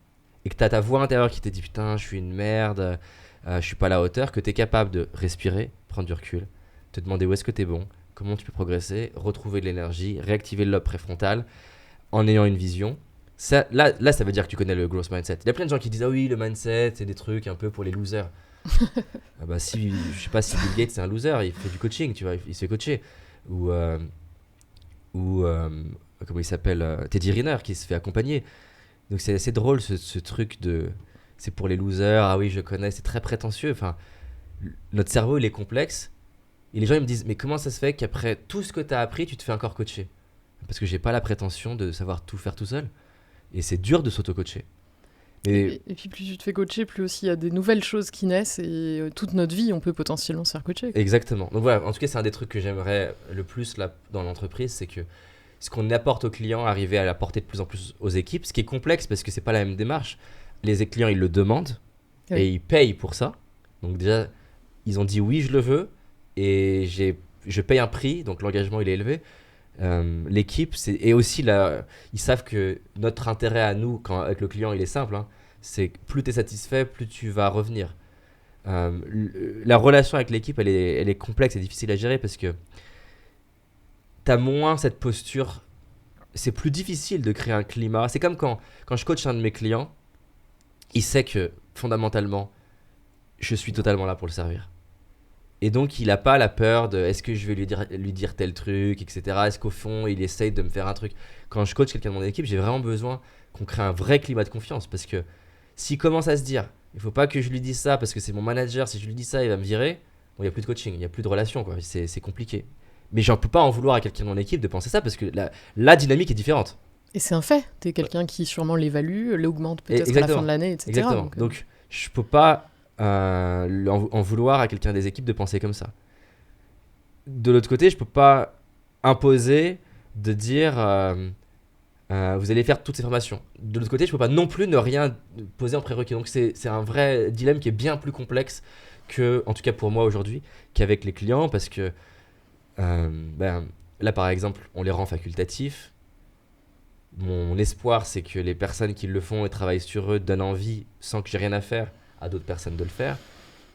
et que tu as ta voix intérieure qui te dit putain, je suis une merde, je suis pas à la hauteur, que tu es capable de respirer, prendre du recul, te demander où est-ce que tu es bon, comment tu peux progresser, retrouver de l'énergie, réactiver le lobe préfrontal en ayant une vision. Ça, là, ça veut dire que tu connais le growth mindset. Il y a plein de gens qui disent ah oui, le mindset, c'est des trucs un peu pour les losers. Je sais pas si Bill Gates c'est un loser, il fait du coaching, tu vois, il se fait coacher. Ou comment il s'appelle, Teddy Riner qui se fait accompagner. Donc c'est assez drôle ce truc de c'est pour les losers, ah oui je connais, c'est très prétentieux. Enfin, notre cerveau il est complexe et les gens ils me disent mais comment ça se fait qu'après tout ce que tu as appris tu te fais encore coacher? Parce que j'ai pas la prétention de savoir tout faire tout seul et c'est dur de s'auto-coacher. Et puis plus tu te fais coacher, plus aussi il y a des nouvelles choses qui naissent et toute notre vie, on peut potentiellement se faire coacher. Exactement. Donc voilà, en tout cas, c'est un des trucs que j'aimerais le plus là, dans l'entreprise, c'est que ce qu'on apporte aux clients, arriver à l'apporter de plus en plus aux équipes, ce qui est complexe parce que c'est pas la même démarche. Les clients, ils le demandent et ils payent pour ça. Donc déjà, ils ont dit oui, je le veux et je paye un prix, donc l'engagement, il est élevé. L'équipe, et aussi ils savent que notre intérêt à nous, avec le client, il est simple. Hein, c'est que plus tu es satisfait, plus tu vas revenir. La relation avec l'équipe, elle est complexe et difficile à gérer parce que tu as moins cette posture. C'est plus difficile de créer un climat. C'est comme quand je coach un de mes clients, il sait que fondamentalement, je suis totalement là pour le servir. Et donc, il n'a pas la peur de est-ce que je vais lui dire tel truc, etc. Est-ce qu'au fond, il essaye de me faire un truc. Quand je coach quelqu'un de mon équipe, j'ai vraiment besoin qu'on crée un vrai climat de confiance. Parce que s'il commence à se dire il ne faut pas que je lui dise ça parce que c'est mon manager, si je lui dis ça, il va me virer, bon, il n'y a plus de coaching, il n'y a plus de relation. Quoi. C'est compliqué. Mais je ne peux pas en vouloir à quelqu'un de mon équipe de penser ça parce que la dynamique est différente. Et c'est un fait. Tu es quelqu'un qui sûrement l'évalue, l'augmente peut-être à la fin de l'année, etc. Exactement. Donc je ne peux pas en vouloir à quelqu'un des équipes de penser comme ça. De l'autre côté, je peux pas imposer de dire vous allez faire toutes ces formations. De l'autre côté, je peux pas non plus ne rien poser en prérequis. Donc c'est un vrai dilemme qui est bien plus complexe que, en tout cas pour moi aujourd'hui, qu'avec les clients parce que là par exemple, on les rend facultatifs. Mon espoir, c'est que les personnes qui le font et travaillent sur eux donnent envie, sans que j'ai rien à faire, à d'autres personnes de le faire.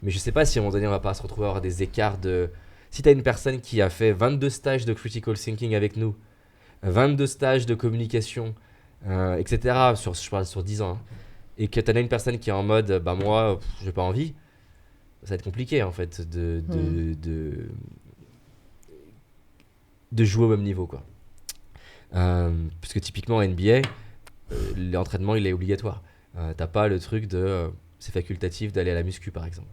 Mais je sais pas si à un moment donné, on va pas se retrouver à avoir des écarts de... Si tu as une personne qui a fait 22 stages de critical thinking avec nous, 22 stages de communication, etc., je parle sur 10 ans, hein, et que tu as une personne qui est en mode, bah moi, j'ai pas envie, ça va être compliqué en fait de jouer au même niveau, quoi. Puisque typiquement en NBA, l'entraînement il est obligatoire. T'as pas le truc de c'est facultatif d'aller à la muscu par exemple.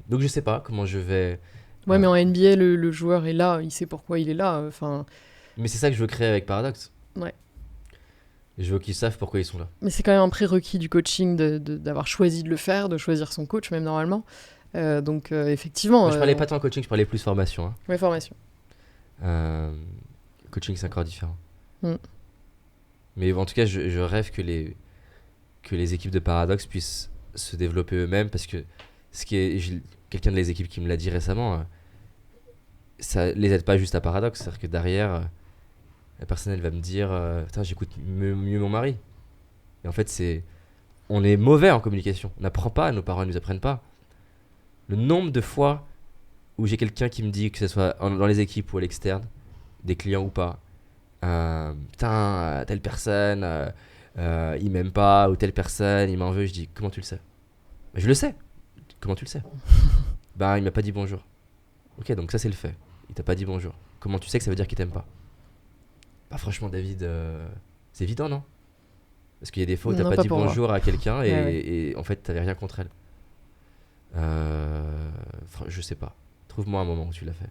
Donc je sais pas comment je vais. Ouais, mais en NBA, le joueur est là, il sait pourquoi il est là. Mais c'est ça que je veux créer avec Paradox. Ouais. Et je veux qu'ils savent pourquoi ils sont là. Mais c'est quand même un prérequis du coaching d'avoir choisi de le faire, de choisir son coach même normalement. Donc effectivement. Moi, je parlais pas tant coaching, je parlais plus formation. Hein. Ouais, formation. Coaching c'est encore différent. Mm. Mais en tout cas, je rêve que les équipes de Paradox puissent se développer eux-mêmes parce que quelqu'un de les équipes qui me l'a dit récemment, ça les aide pas juste à Paradox, c'est-à-dire que derrière, la personne elle va me dire putain, j'écoute mieux mon mari. Et en fait, on est mauvais en communication, on n'apprend pas, nos parents ne nous apprennent pas. Le nombre de fois où j'ai quelqu'un qui me dit, que ce soit dans les équipes ou à l'externe, des clients ou pas, putain, telle personne il m'aime pas, ou telle personne il m'en veut, je dis comment tu le sais? Bah, je le sais. Comment tu le sais? Bah il m'a pas dit bonjour. Ok, donc ça c'est le fait, il t'a pas dit bonjour. Comment tu sais que ça veut dire qu'il t'aime pas? Bah franchement David, c'est évident, non? Parce qu'il y a des fois où t'as pas dit bonjour à quelqu'un et en fait t'avais rien contre elle. Je sais pas, trouve-moi un moment où tu l'as fait.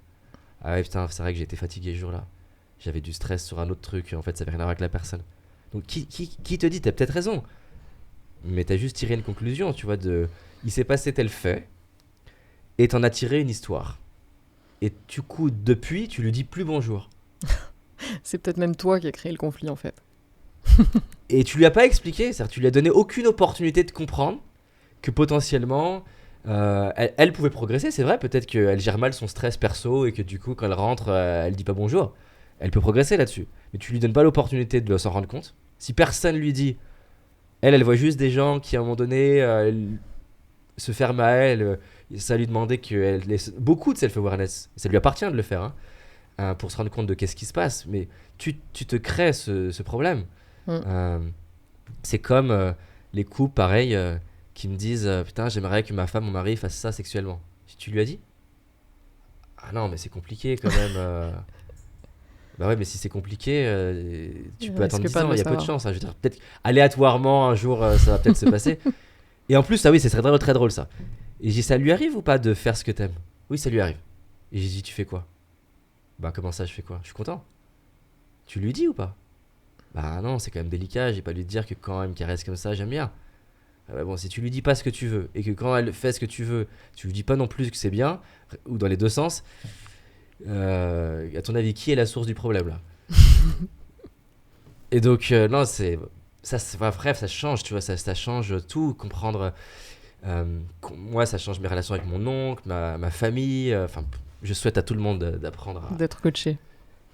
Ah ouais putain, c'est vrai que j'ai été fatigué ce jour-là, j'avais du stress sur un autre truc, en fait ça avait rien à voir avec la personne. Donc qui te dit, t'as peut-être raison, mais t'as juste tiré une conclusion, tu vois, il s'est passé tel fait et t'en as tiré une histoire. Et du coup, depuis, tu lui dis plus bonjour. C'est peut-être même toi qui as créé le conflit en fait. Et tu lui as pas expliqué, c'est-à-dire tu lui as donné aucune opportunité de comprendre que potentiellement elle pouvait progresser. C'est vrai, peut-être qu'elle gère mal son stress perso et que du coup, quand elle rentre, elle dit pas bonjour. Elle peut progresser là-dessus. Mais tu lui donnes pas l'opportunité de s'en rendre compte. Si personne lui dit, elle voit juste des gens qui à un moment donné se ferment à elle. Ça lui demandait qu'elle laisse beaucoup de self-awareness. Ça lui appartient de le faire pour se rendre compte de qu'est-ce qui se passe. Mais tu te crées ce problème. C'est comme les couples, pareil, qui me disent putain, j'aimerais que ma femme, mon mari fasse ça sexuellement. Tu lui as dit? Ah non, mais c'est compliqué quand même. Bah ouais, mais si c'est compliqué, tu peux attendre 10 ans, il y a peu de chance. Je veux dire, peut-être aléatoirement, un jour, ça va peut-être se passer. Et en plus, oui, ce serait très drôle ça. Et j'ai dit, ça lui arrive ou pas de faire ce que t'aimes? Oui, ça lui arrive. Et j'ai dit, tu fais quoi? Bah comment ça, je fais quoi? Je suis content. Tu lui dis ou pas? Bah non, c'est quand même délicat, j'ai pas lui dire que quand elle me caresse comme ça, j'aime bien. Bon, si tu lui dis pas ce que tu veux et que quand elle fait ce que tu veux, tu lui dis pas non plus que c'est bien, ou dans les deux sens, à ton avis, qui est la source du problème là? Et donc, non, bref, ça change, tu vois, ça change tout, comprendre. Moi, ça change mes relations avec mon oncle, ma famille. Enfin, je souhaite à tout le monde d'apprendre à. D'être coaché.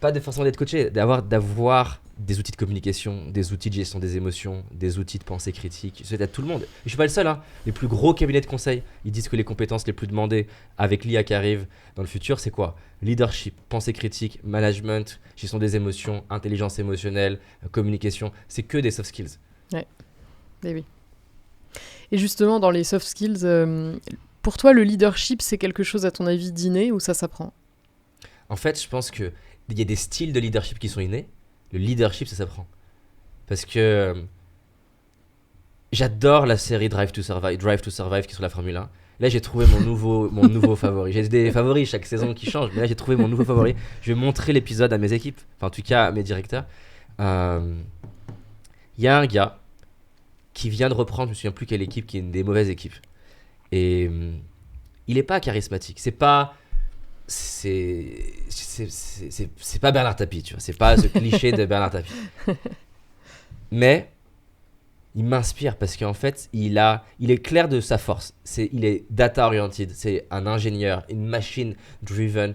Pas forcément d'être coaché, d'avoir des outils de communication, des outils de gestion des émotions, des outils de pensée critique. Je souhaite à tout le monde. Et je suis pas le seul, hein. Les plus gros cabinets de conseil, ils disent que les compétences les plus demandées avec l'IA qui arrive dans le futur, c'est quoi? Leadership, pensée critique, management, gestion des émotions, intelligence émotionnelle, communication. C'est que des soft skills. Ouais, et oui. Et justement, dans les soft skills, pour toi, le leadership, c'est quelque chose, à ton avis, d'inné ou ça s'apprend? En fait, je pense qu'il y a des styles de leadership qui sont innés. Le leadership, ça s'apprend. Parce que j'adore la série Drive to Survive qui est sur la Formule 1. Là, j'ai trouvé mon nouveau favori. J'ai des favoris chaque saison qui changent, mais là, j'ai trouvé mon nouveau favori. Je vais montrer l'épisode à mes équipes, enfin, en tout cas, à mes directeurs. Il y a un gars qui vient de reprendre, je me souviens plus quelle équipe, qui est une des mauvaises équipes. Et il est pas charismatique. C'est pas Bernard Tapie, tu vois. C'est pas ce cliché de Bernard Tapie. Mais il m'inspire parce qu'en fait, il est clair de sa force. Il est data oriented. C'est un ingénieur, une machine driven.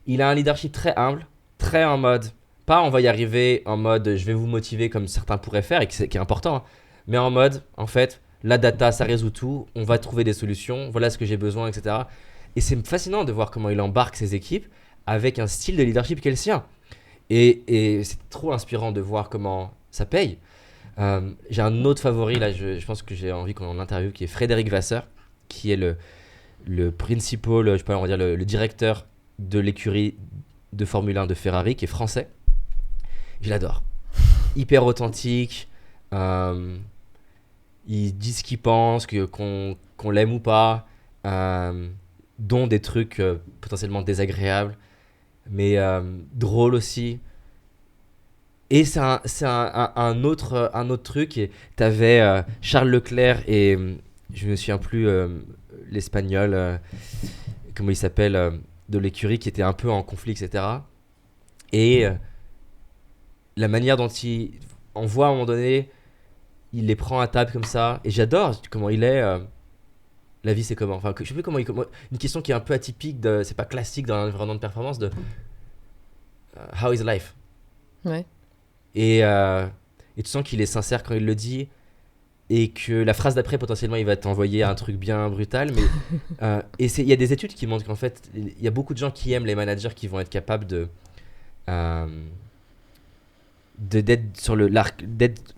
Il a un leadership très humble, très en mode, pas on va y arriver en mode je vais vous motiver comme certains pourraient faire et qui est important, hein, mais en mode en fait, la data ça résout tout, on va trouver des solutions, voilà ce que j'ai besoin, etc. Et c'est fascinant de voir comment il embarque ses équipes avec un style de leadership qui est le sien. Et c'est trop inspirant de voir comment ça paye. J'ai un autre favori, là, je pense que j'ai envie qu'on en interviewe, qui est Frédéric Vasseur, qui est le principal, je sais pas, on va dire le directeur de l'écurie de Formule 1 de Ferrari, qui est français. Je l'adore. Hyper authentique. Il dit ce qu'il pense, qu'on l'aime ou pas. Dont des trucs potentiellement désagréables, mais drôles aussi. Et c'est un autre truc. T'avais Charles Leclerc et je me souviens plus l'espagnol, comment il s'appelle, de l'écurie, qui était un peu en conflit, etc. Et la manière dont on voit à un moment donné, il les prend à table comme ça. Et j'adore comment il est. La vie, c'est comment? Enfin, je sais plus comment une question qui est un peu atypique, c'est pas classique dans l'environnement de performance, de how is life? Ouais. Et tu sens qu'il est sincère quand il le dit, et que la phrase d'après, potentiellement, il va t'envoyer un truc bien brutal. Mais il y a des études qui montrent qu'en fait, il y a beaucoup de gens qui aiment les managers qui vont être capables d'être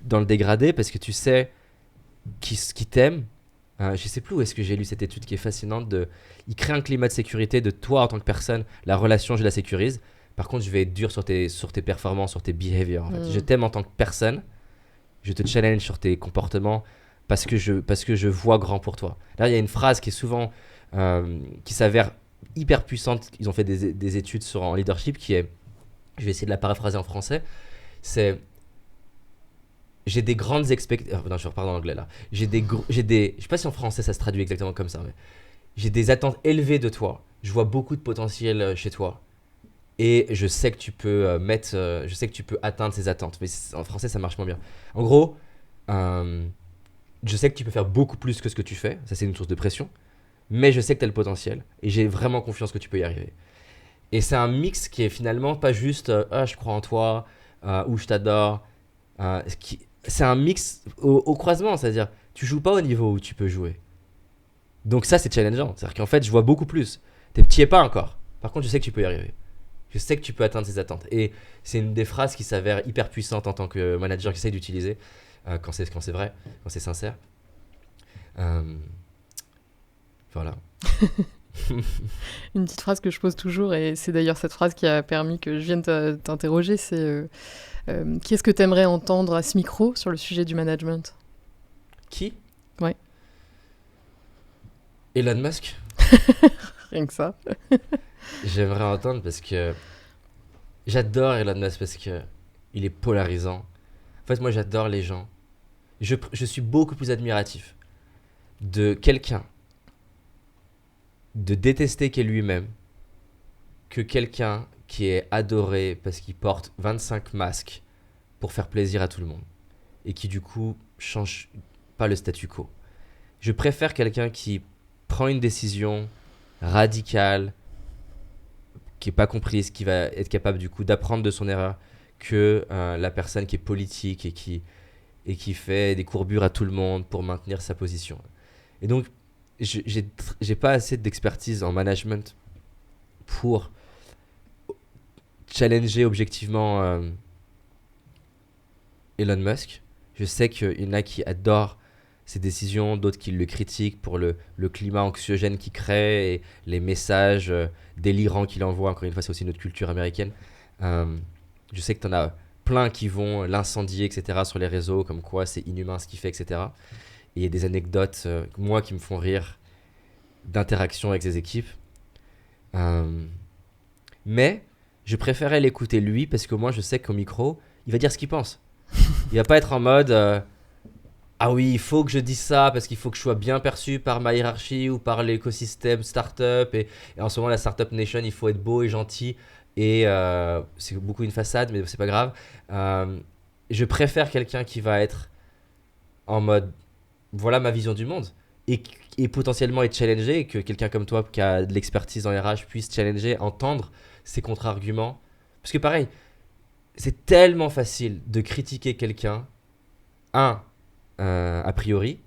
dans le dégradé, parce que tu sais qui t'aime. Je sais plus où est-ce que j'ai lu cette étude qui est fascinante. Il crée un climat de sécurité de toi en tant que personne. La relation, je la sécurise. Par contre, je vais être dur sur tes performances, sur tes behaviors. En fait. Je t'aime en tant que personne. Je te challenge sur tes comportements parce que je vois grand pour toi. Là, il y a une phrase qui est souvent qui s'avère hyper puissante. Ils ont fait des études en leadership qui est, je vais essayer de la paraphraser en français, c'est j'ai des grandes expectations. Non, je repars en anglais là. Je sais pas si en français ça se traduit exactement comme ça, mais j'ai des attentes élevées de toi. Je vois beaucoup de potentiel chez toi. Et je sais que tu peux je sais que tu peux atteindre ces attentes. Mais en français, ça marche moins bien. En gros, je sais que tu peux faire beaucoup plus que ce que tu fais. Ça, c'est une source de pression. Mais je sais que tu as le potentiel. Et j'ai vraiment confiance que tu peux y arriver. Et c'est un mix qui est finalement pas juste je crois en toi ou je t'adore. C'est un mix au croisement. C'est-à-dire, tu joues pas au niveau où tu peux jouer. Donc ça, c'est challengeant. C'est-à-dire qu'en fait, je vois beaucoup plus. T'y es pas encore. Par contre, je sais que tu peux y arriver. Je sais que tu peux atteindre ces attentes. Et c'est une des phrases qui s'avère hyper puissante en tant que manager qui essaye d'utiliser quand c'est vrai, quand c'est sincère. Voilà. Une petite phrase que je pose toujours, et c'est d'ailleurs cette phrase qui a permis que je vienne t'interroger, c'est qui est-ce que tu aimerais entendre à ce micro sur le sujet du management? Qui? Ouais. Elon Musk. Rien que ça. J'aimerais entendre parce que j'adore Elon Musk parce que il est polarisant. En fait, moi, j'adore les gens. Je suis beaucoup plus admiratif de quelqu'un de détester qu'est lui-même que quelqu'un qui est adoré parce qu'il porte 25 masques pour faire plaisir à tout le monde et qui du coup change pas le statu quo. Je préfère quelqu'un qui prend une décision radicale, qui est pas comprise, qui va être capable du coup d'apprendre de son erreur, que la personne qui est politique et qui fait des courbures à tout le monde pour maintenir sa position. Et donc, j'ai pas assez d'expertise en management pour challenger objectivement Elon Musk. Je sais qu'il y en a qui adorent ses décisions, d'autres qui le critiquent pour le climat anxiogène qu'il crée et les messages délirants qu'il envoie. Encore une fois, c'est aussi notre culture américaine. Je sais que tu en as plein qui vont l'incendier, etc. sur les réseaux, comme quoi c'est inhumain ce qu'il fait, etc. Et il y a des anecdotes, moi, qui me font rire d'interaction avec ses équipes. Mais je préférais l'écouter lui parce que moi, je sais qu'au micro, il va dire ce qu'il pense. Il va pas être en mode ah oui, il faut que je dise ça parce qu'il faut que je sois bien perçu par ma hiérarchie ou par l'écosystème startup. Et en ce moment, la Startup Nation, il faut être beau et gentil. Et c'est beaucoup une façade, mais c'est pas grave. Je préfère quelqu'un qui va être en mode voilà ma vision du monde et potentiellement être challengé, que quelqu'un comme toi qui a de l'expertise en RH puisse challenger, entendre ses contre-arguments. Parce que pareil, c'est tellement facile de critiquer quelqu'un, a priori,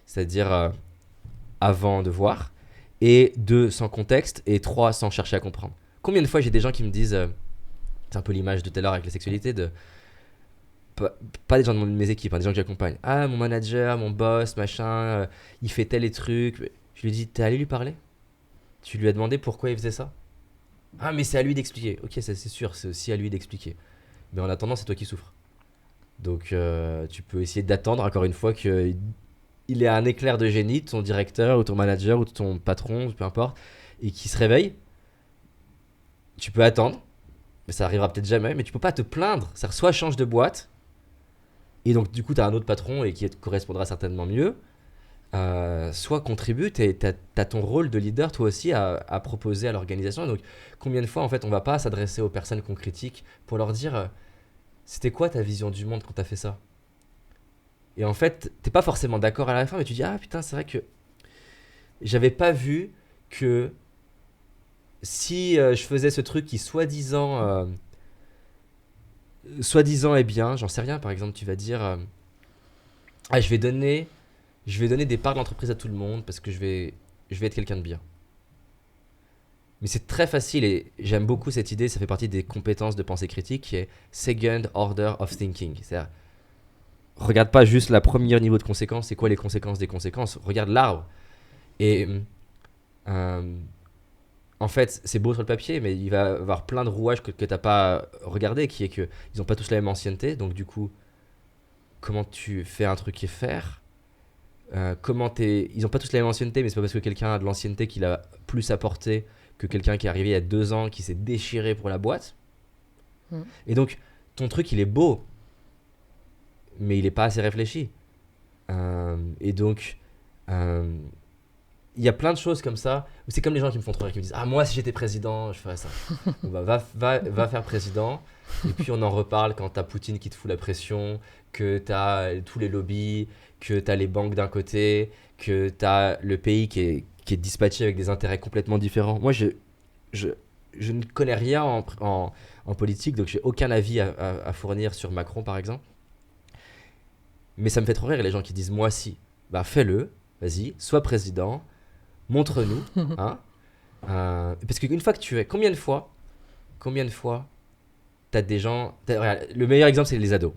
c'est-à-dire avant de voir, et 2, sans contexte, et 3, sans chercher à comprendre. Combien de fois j'ai des gens qui me disent, c'est un peu l'image de tout à l'heure avec la sexualité, pas des gens de mes équipes, des gens que j'accompagne. Ah, mon manager, mon boss, machin, il fait tel et truc. Je lui dis, t'es allé lui parler ? Tu lui as demandé pourquoi il faisait ça ? Ah, mais c'est à lui d'expliquer. Ok, ça, c'est sûr, c'est aussi à lui d'expliquer. Mais en attendant, c'est toi qui souffres. Donc, tu peux essayer d'attendre, encore une fois, qu'il ait un éclair de génie de ton directeur ou ton manager ou de ton patron, peu importe, et qu'il se réveille. Tu peux attendre, mais ça arrivera peut-être jamais, mais tu peux pas te plaindre. Ça soit change de boîte, et donc du coup, tu as un autre patron et qui te correspondra certainement mieux. Soit contribue, t'as ton rôle de leader toi aussi à proposer à l'organisation. Donc combien de fois en fait on va pas s'adresser aux personnes qu'on critique pour leur dire c'était quoi ta vision du monde quand t'as fait ça ? Et en fait t'es pas forcément d'accord à la fin, mais tu dis ah putain c'est vrai que j'avais pas vu que si je faisais ce truc qui soi-disant est bien, j'en sais rien, par exemple tu vas dire ah je vais donner des parts de l'entreprise à tout le monde parce que je vais être quelqu'un de bien. Mais c'est très facile et j'aime beaucoup cette idée, ça fait partie des compétences de pensée critique qui est second order of thinking. C'est-à-dire, regarde pas juste la première niveau de conséquence, c'est quoi les conséquences des conséquences, regarde l'arbre. Et en fait, c'est beau sur le papier, mais il va y avoir plein de rouages que t'as pas regardé, qui est que ils ont pas tous la même ancienneté, donc du coup, comment tu fais un truc et faire ils n'ont pas tous la même ancienneté, mais c'est pas parce que quelqu'un a de l'ancienneté qu'il a plus apporté que quelqu'un qui est arrivé il y a 2 ans, qui s'est déchiré pour la boîte. Et donc, ton truc, il est beau, mais il est pas assez réfléchi. Et donc, il y a plein de choses comme ça. C'est comme les gens qui me font trop rire, qui me disent « Ah, moi, si j'étais président, je ferais ça. » Va faire président, et puis on en reparle quand t'as Poutine qui te fout la pression, que t'as tous les lobbies, que t'as les banques d'un côté, que t'as le pays qui est dispatché avec des intérêts complètement différents. Moi, je ne connais rien en politique, donc j'ai aucun avis à fournir sur Macron, par exemple. Mais ça me fait trop rire les gens qui disent « Moi, si. » Bah, fais-le, vas-y, sois président, montre-nous. Hein, parce qu'une fois que tu es... Combien de fois t'as des gens... Regarde, le meilleur exemple, c'est les ados.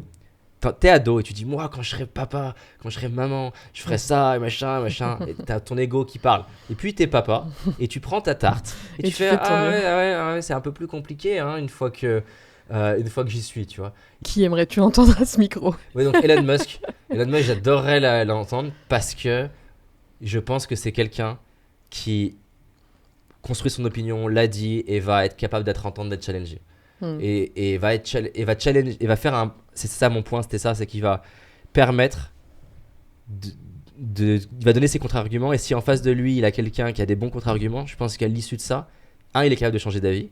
T'es ado et tu dis moi quand je serai papa, quand je serai maman, je ferai ça et machin. Et t'as ton ego qui parle. Et puis t'es papa et tu prends ta tarte et tu fais ouais, c'est un peu plus compliqué hein, une fois que j'y suis, tu vois. Qui aimerais-tu entendre à ce micro ? Ouais, donc Elon Musk, j'adorerais l'entendre parce que je pense que c'est quelqu'un qui construit son opinion, l'a dit et va être capable d'être challengé. Et va faire un... C'est ça mon point, c'était ça, c'est qu'il va permettre il va donner ses contre-arguments, et si en face de lui il a quelqu'un qui a des bons contre-arguments, je pense qu'à l'issue de ça, il est capable de changer d'avis.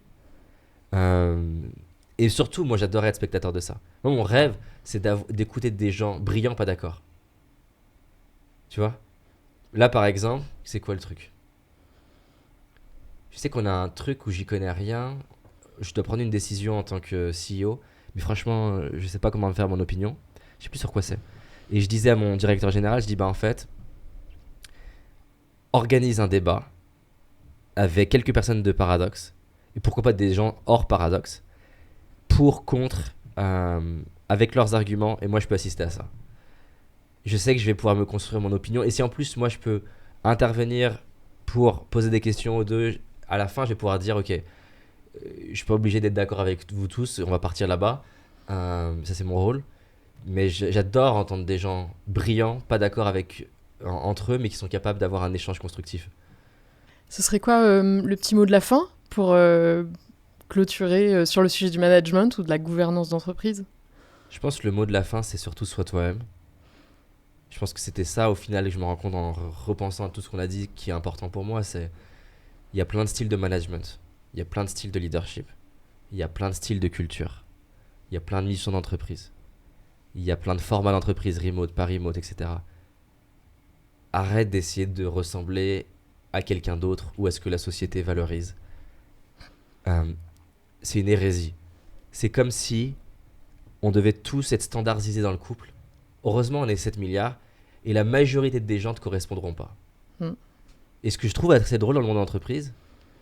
Et surtout, moi j'adorais être spectateur de ça. Moi, mon rêve, c'est d'écouter des gens brillants pas d'accord. Tu vois? Là par exemple, c'est quoi le truc? Je sais qu'on a un truc où j'y connais rien, je dois prendre une décision en tant que CEO, mais franchement, je sais pas comment me faire mon opinion, je sais plus sur quoi c'est. Et je disais à mon directeur général, je dis en fait, organise un débat avec quelques personnes de Paradox, et pourquoi pas des gens hors Paradox, pour, contre, avec leurs arguments, et moi je peux assister à ça. Je sais que je vais pouvoir me construire mon opinion, et si en plus moi je peux intervenir pour poser des questions aux deux, à la fin je vais pouvoir dire ok, je suis pas obligé d'être d'accord avec vous tous, on va partir là-bas, ça c'est mon rôle, mais j'adore entendre des gens brillants, pas d'accord entre eux, mais qui sont capables d'avoir un échange constructif. Ce serait quoi le petit mot de la fin pour clôturer sur le sujet du management ou de la gouvernance d'entreprise? Je pense que le mot de la fin, c'est surtout sois toi-même. Je pense que c'était ça au final, et je me rends compte en repensant à tout ce qu'on a dit qui est important pour moi, c'est il y a plein de styles de management, il y a plein de styles de leadership, il y a plein de styles de culture, il y a plein de missions d'entreprise, il y a plein de formats d'entreprise, remote, pas remote, etc. Arrête d'essayer de ressembler à quelqu'un d'autre ou à ce que la société valorise. C'est une hérésie. C'est comme si on devait tous être standardisés dans le couple. Heureusement, on est 7 milliards et la majorité des gens ne te correspondront pas. Et ce que je trouve assez drôle dans le monde de l'entreprise,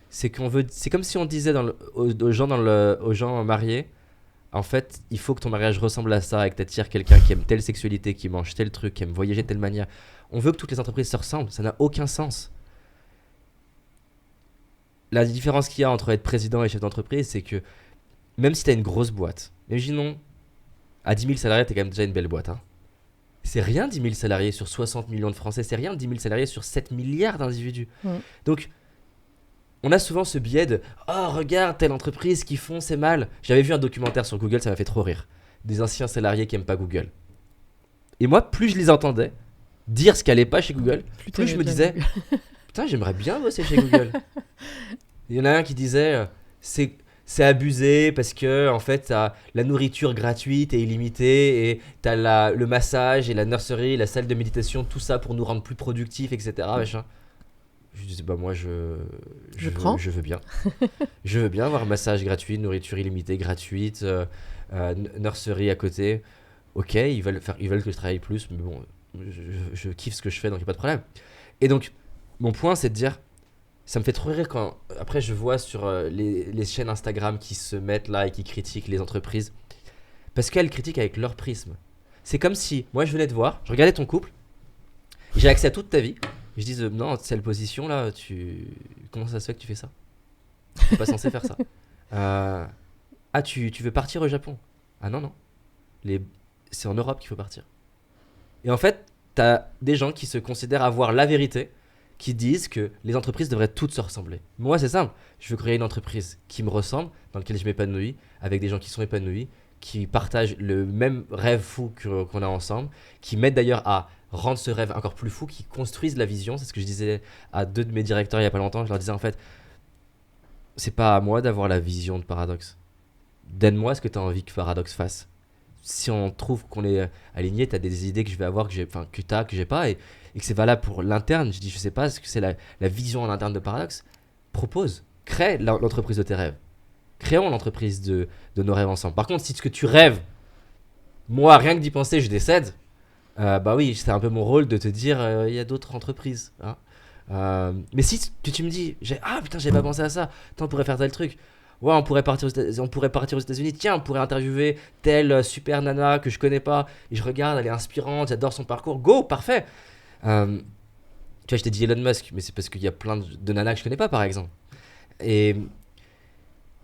c'est comme si on disait aux gens mariés, en fait, il faut que ton mariage ressemble à ça et que tu attires quelqu'un qui aime telle sexualité, qui mange tel truc, qui aime voyager de telle manière. On veut que toutes les entreprises se ressemblent. Ça n'a aucun sens. La différence qu'il y a entre être président et chef d'entreprise, c'est que même si tu as une grosse boîte, imaginons, à 10 000 salariés, tu es quand même déjà une belle boîte. C'est rien 10 000 salariés sur 60 millions de Français, c'est rien 10 000 salariés sur 7 milliards d'individus. Donc, on a souvent ce biais de « Oh, regarde, telle entreprise qui font, c'est mal ». J'avais vu un documentaire sur Google, ça m'a fait trop rire. Des anciens salariés qui n'aiment pas Google. Et moi, plus je les entendais dire ce qui n'allait pas chez Google, plus je me disais « Putain, j'aimerais bien bosser chez Google ». Il y en a un qui disait c'est abusé parce que en fait t'as la nourriture gratuite et illimitée et t'as le massage et la nurserie, la salle de méditation, tout ça pour nous rendre plus productifs, etc. Machin. Je disais moi je veux bien. Je veux bien avoir massage gratuit, nourriture illimitée gratuite, nurserie à côté. Ok, ils veulent que je travaille plus, mais bon, je kiffe ce que je fais, donc il n'y a pas de problème. Et donc mon point c'est de dire, ça me fait trop rire quand après je vois sur les chaînes Instagram qui se mettent là et qui critiquent les entreprises parce qu'elles critiquent avec leur prisme. C'est comme si moi je venais te voir, je regardais ton couple, j'ai accès à toute ta vie, et je dis non, cette position là, comment ça se fait que tu fais ça? Tu n'es pas censé faire ça. Tu veux partir au Japon? Ah non, c'est en Europe qu'il faut partir. Et en fait, t'as des gens qui se considèrent avoir la vérité, qui disent que les entreprises devraient toutes se ressembler. Moi, c'est simple. Je veux créer une entreprise qui me ressemble, dans laquelle je m'épanouis, avec des gens qui sont épanouis, qui partagent le même rêve fou qu'on a ensemble, qui m'aident d'ailleurs à rendre ce rêve encore plus fou, qui construisent la vision. C'est ce que je disais à 2 de mes directeurs il n'y a pas longtemps. Je leur disais en fait, c'est pas à moi d'avoir la vision de Paradox. Donne-moi ce que tu as envie que Paradox fasse. Si on trouve qu'on est aligné, tu as des idées que je vais avoir, que j'ai pas, et que c'est valable pour l'interne. Je dis, je sais pas ce que c'est la vision en interne de Paradox. Propose, crée l'entreprise de tes rêves. Créons l'entreprise de nos rêves ensemble. Par contre, si ce que tu rêves, moi, rien que d'y penser, je décède, bah oui, c'est un peu mon rôle de te dire, il y a d'autres entreprises. Mais si tu me dis, putain, j'avais pas pensé à ça, on pourrait faire tel truc. Ouais, on pourrait partir aux États-Unis. Tiens, on pourrait interviewer telle super nana que je connais pas. Et je regarde, elle est inspirante, j'adore son parcours. Go, parfait. Tu vois, je t'ai dit Elon Musk, mais c'est parce qu'il y a plein de nanas que je connais pas, par exemple. Et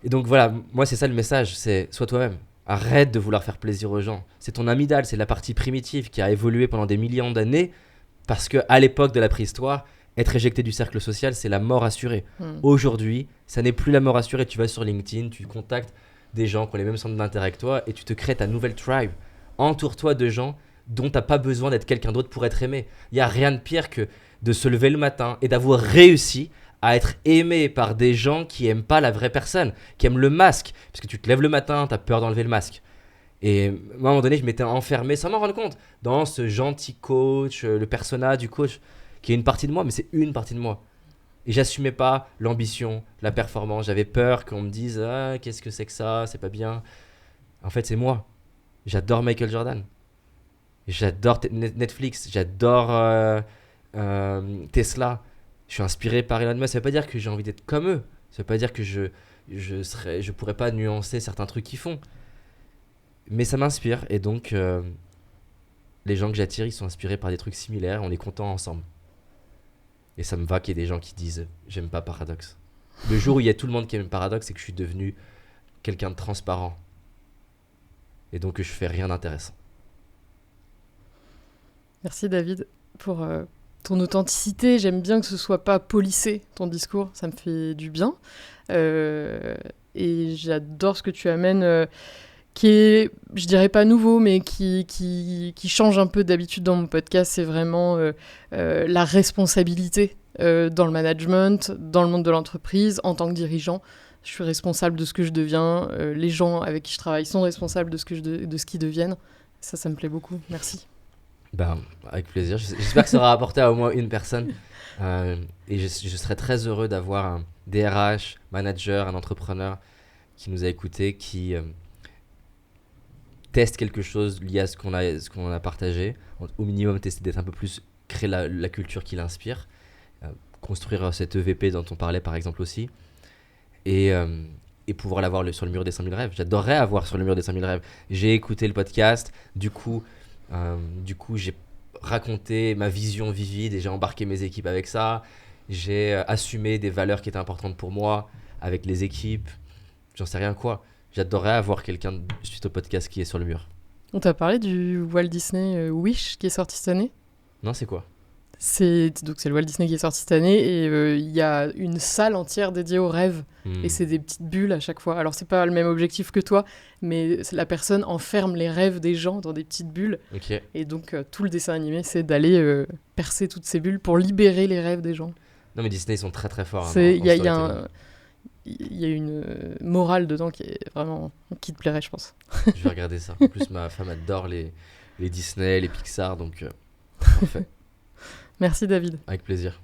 donc voilà, moi c'est ça le message, c'est sois toi-même. Arrête de vouloir faire plaisir aux gens. C'est ton amygdale, c'est la partie primitive qui a évolué pendant des millions d'années parce qu'à l'époque de la préhistoire, être éjecté du cercle social, c'est la mort assurée. Aujourd'hui, ça n'est plus la mort assurée. Tu vas sur LinkedIn, tu contactes des gens qui ont les mêmes centres d'intérêt que toi et tu te crées ta nouvelle tribe. Entoure-toi de gens dont t'as pas besoin d'être quelqu'un d'autre pour être aimé. Il y a rien de pire que de se lever le matin et d'avoir réussi à être aimé par des gens qui aiment pas la vraie personne, qui aiment le masque. Parce que tu te lèves le matin, t'as peur d'enlever le masque. Et moi, à un moment donné, je m'étais enfermé sans m'en rendre compte dans ce gentil coach, le persona du coach, qui est une partie de moi, mais c'est une partie de moi. Et j'assumais pas l'ambition, la performance. J'avais peur qu'on me dise ah, qu'est-ce que c'est que ça, c'est pas bien. En fait, c'est moi. J'adore Michael Jordan. J'adore Netflix. J'adore Tesla. Je suis inspiré par Elon Musk. Ça veut pas dire que j'ai envie d'être comme eux. Ça veut pas dire que je pourrais pas nuancer certains trucs qu'ils font. Mais ça m'inspire. Et donc, les gens que j'attire, ils sont inspirés par des trucs similaires. On est contents ensemble. Et ça me va qu'il y ait des gens qui disent j'aime pas Paradoxe. Le jour où il y a tout le monde qui aime Paradoxe, c'est que je suis devenu quelqu'un de transparent. Et donc je fais rien d'intéressant. Merci David pour ton authenticité. J'aime bien que ce soit pas policé ton discours, ça me fait du bien. Et j'adore ce que tu amènes, qui est, je dirais pas nouveau, mais qui change un peu d'habitude dans mon podcast. C'est vraiment la responsabilité dans le management, dans le monde de l'entreprise, en tant que dirigeant. Je suis responsable de ce que je deviens. Les gens avec qui je travaille sont responsables de ce qu'ils deviennent. Ça me plaît beaucoup. Merci. Ben, avec plaisir. J'espère que ça aura apporté à au moins une personne. Et je serais très heureux d'avoir un DRH, manager, un entrepreneur qui nous a écoutés, qui teste quelque chose lié à ce qu'on a partagé. Au minimum, tester d'être un peu plus, créer la culture qui l'inspire. Construire cette EVP dont on parlait par exemple aussi. Et pouvoir l'avoir sur le mur des 5000 rêves. J'adorerais avoir sur le mur des 5000 rêves. J'ai écouté le podcast, du coup j'ai raconté ma vision vivide et j'ai embarqué mes équipes avec ça. J'ai assumé des valeurs qui étaient importantes pour moi avec les équipes. J'en sais rien quoi. J'adorerais avoir quelqu'un suite au podcast qui est sur le mur. On t'a parlé du Walt Disney Wish qui est sorti cette année ? Non, c'est quoi ? C'est le Walt Disney qui est sorti cette année et il y a une salle entière dédiée aux rêves et c'est des petites bulles à chaque fois. Alors c'est pas le même objectif que toi, mais la personne enferme les rêves des gens dans des petites bulles. Okay. Et donc tout le dessin animé c'est d'aller percer toutes ces bulles pour libérer les rêves des gens. Non mais Disney ils sont très très forts. Il y a une morale dedans qui te plairait je pense. Je vais regarder ça. En plus ma femme adore les Disney, les Pixar donc parfait. Merci David. Avec plaisir.